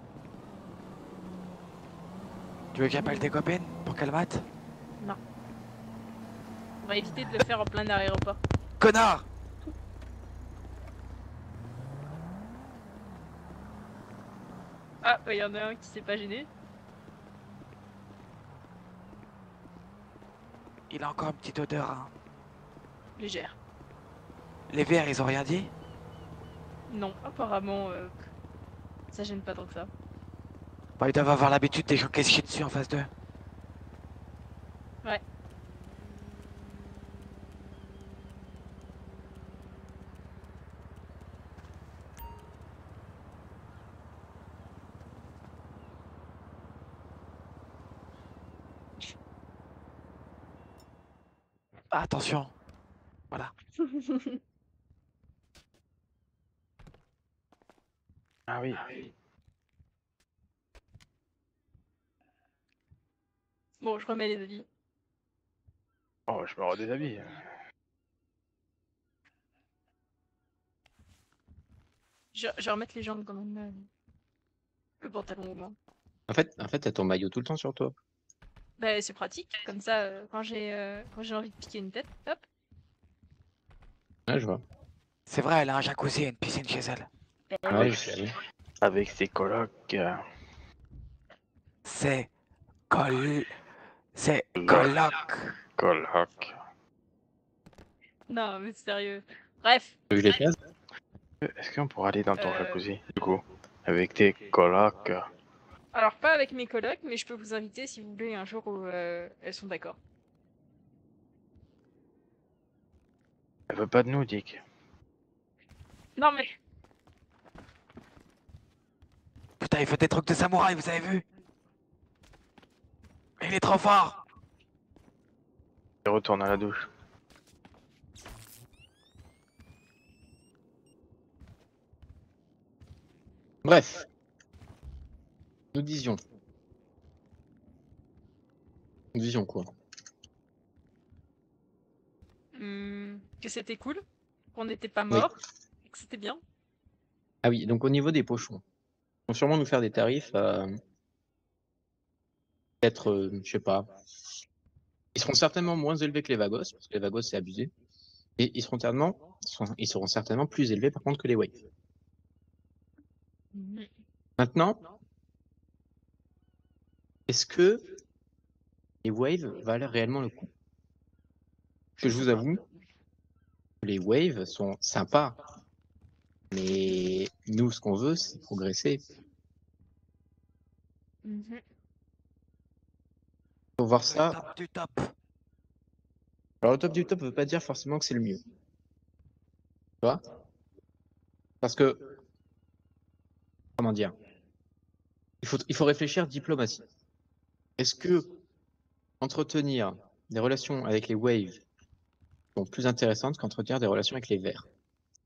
Tu veux que j'appelle tes copines pour qu'elles matent? Non. On va éviter de le faire en plein aéroport. Connard! Ah, il y en a un qui s'est pas gêné. Il a encore une petite odeur, hein. Légère. Les verts, ils ont rien dit? Non, apparemment, ça gêne pas tant que ça. Bah, ils doivent avoir l'habitude des gens qui se chient dessus en face d'eux. Ouais. Ah, attention. Voilà. Ah oui. Bon, je remets les avis. Oh, je me redéshabille. Je vais remettre les jambes quand même. Le pantalon au moins. En fait, t'as ton maillot tout le temps sur toi. Bah, c'est pratique. Comme ça, quand j'ai envie de piquer une tête, hop. Ouais, je vois. C'est vrai, elle a un jacuzzi et une piscine chez elle. Ouais, je sais. Avec ses colocs. C'est c'est coloc. Colocs. Non, mais sérieux. Bref. Tu veux que je les fasse? Est-ce qu'on pourra aller dans ton jacuzzi, du coup? Avec tes colocs. Alors, pas avec mes colocs, mais je peux vous inviter si vous voulez un jour où elles sont d'accord. Elle veut pas de nous, Dick. Non, mais. Putain, il fait des trucs de samouraï, vous avez vu? Il est trop fort. Je retourne à la douche. Bref. Nous disions. Nous disions quoi? Que c'était cool, qu'on n'était pas Oui. morts, et que c'était bien. Ah oui, donc au niveau des pochons, ils vont sûrement nous faire des tarifs peut-être, je sais pas. Ils seront certainement moins élevés que les Vagos, parce que les Vagos c'est abusé. Et ils seront certainement plus élevés par contre que les Waves. Maintenant, est-ce que les Waves valent réellement le coup? Parce que je vous avoue, les Waves sont sympas. Mais nous, ce qu'on veut, c'est progresser. Faut voir ça. Top du top. Alors, le top du top ne veut pas dire forcément que c'est le mieux. Tu vois? Parce que, comment dire? Il faut réfléchir diplomatie. Est-ce que entretenir des relations avec les Waves sont plus intéressantes qu'entretenir des relations avec les Verts?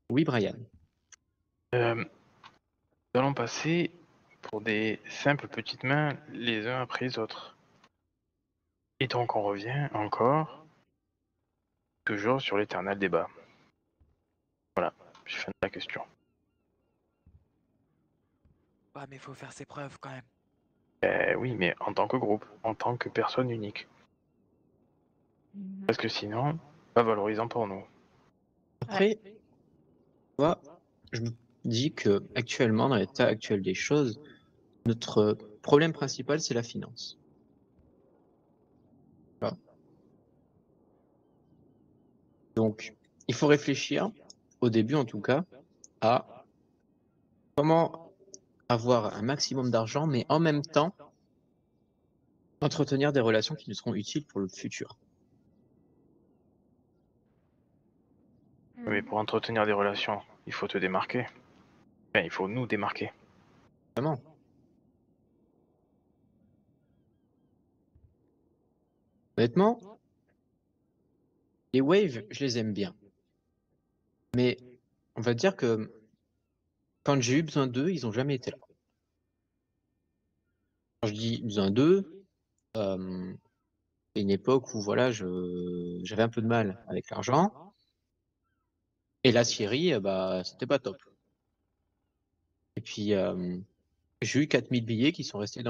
Oui, Brian. Nous allons passer pour des simples petites mains les uns après les autres. Et donc on revient encore, toujours sur l'éternel débat. Voilà, j'ai fin de la question. Ouais, mais il faut faire ses preuves quand même. Oui, mais en tant que groupe, en tant que personne unique. Parce que sinon, pas valorisant pour nous. Après, tu vois, je me dis que actuellement, dans l'état actuel des choses, notre problème principal, c'est la finance. Voilà. Donc, il faut réfléchir, au début en tout cas, à comment avoir un maximum d'argent, mais en même temps, entretenir des relations qui nous seront utiles pour le futur. Mais pour entretenir des relations, il faut te démarquer. Enfin, il faut nous démarquer. Vraiment. Honnêtement, les waves, je les aime bien. Mais on va dire que quand j'ai eu besoin d'eux, ils n'ont jamais été là. Quand je dis besoin d'eux, c'est une époque où voilà, j'avais un peu de mal avec l'argent. Et la Syrie, bah, c'était pas top. Et puis, j'ai eu 4000 billets qui sont restés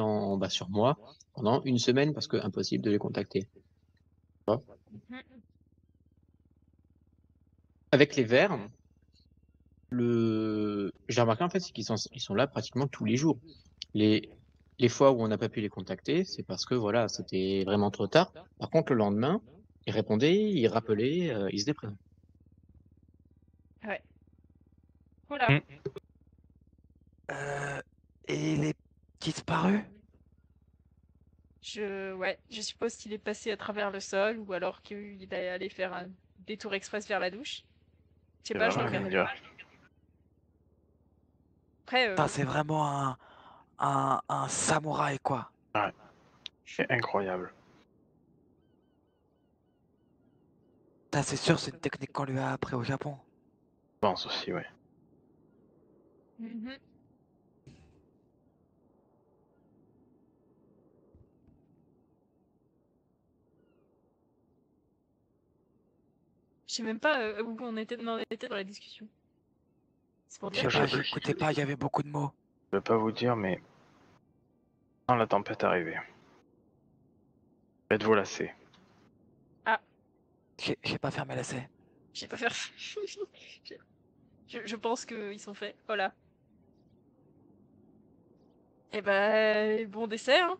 sur moi pendant une semaine parce que impossible de les contacter. Avec les Verts, j'ai remarqué en fait, c'est qu'ils sont là pratiquement tous les jours. Les fois où on n'a pas pu les contacter, c'est parce que voilà, c'était vraiment trop tard. Par contre, le lendemain, ils répondaient, ils rappelaient, ils se déprenaient. Ouais. Voilà. Et les disparus? Ouais, je suppose qu'il est passé à travers le sol ou alors qu'il est allé faire un détour express vers la douche. Je sais pas, je regarde. Après, Putain, c'est vraiment un samouraï, quoi. Ouais, c'est incroyable. Putain, c'est sûr, c'est une technique qu'on lui a appris au Japon. Je pense aussi, ouais. Je sais même pas où on était dans la discussion. C'est pour Je dire sais pas, que... j'écoutais pas, il y avait beaucoup de mots. Je peux pas vous dire, mais quand la tempête arrivait, faites-vous lasser. Ah, J'ai pas fermé l'essai. j'ai pas fait... je pense qu'ils sont faits. Voilà. Et bah, bon dessert,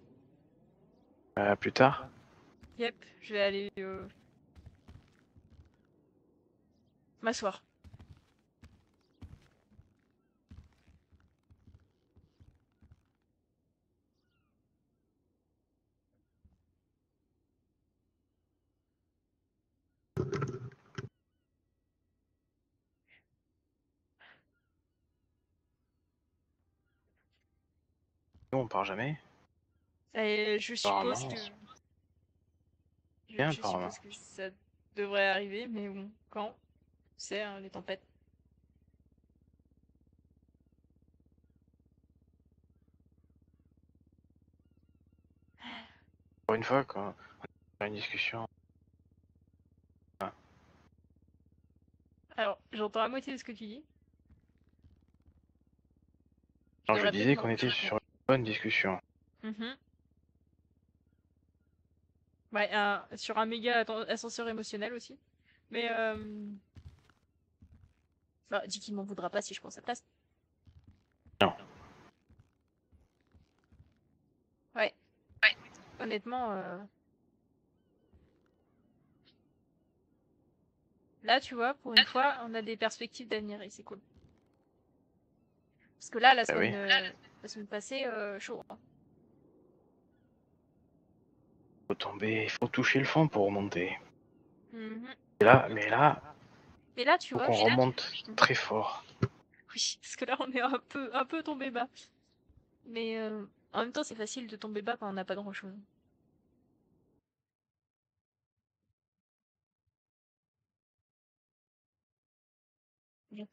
hein. Plus tard. Yep, je vais aller m'asseoir. Nous, on part jamais. Et je suppose Apparemment. que... Bien, Je apparemment. suppose que ça devrait arriver, mais bon, quand? Tu sais, hein, les tempêtes. Pour une fois, quand on a une discussion. Alors, j'entends à moitié de ce que tu dis. Tu Non, je devrais peut-être disais qu'on était sur une bonne discussion. Mhm. Ouais, sur un méga ascenseur émotionnel aussi. Mais, bah, dis qu'il m'en voudra pas si je prends sa place. Non. Ouais. Honnêtement, là, tu vois, pour une fois, on a des perspectives d'avenir et c'est cool. Parce que là, la Bah oui. semaine passée, chaud, hein. Faut tomber, il faut toucher le fond pour remonter. Mhm. Mais là, Mais là, tu faut vois, qu'on remonte très fort. oui, parce que là, on est un peu tombé bas. Mais en même temps, c'est facile de tomber bas quand on n'a pas grand-chose. Bien.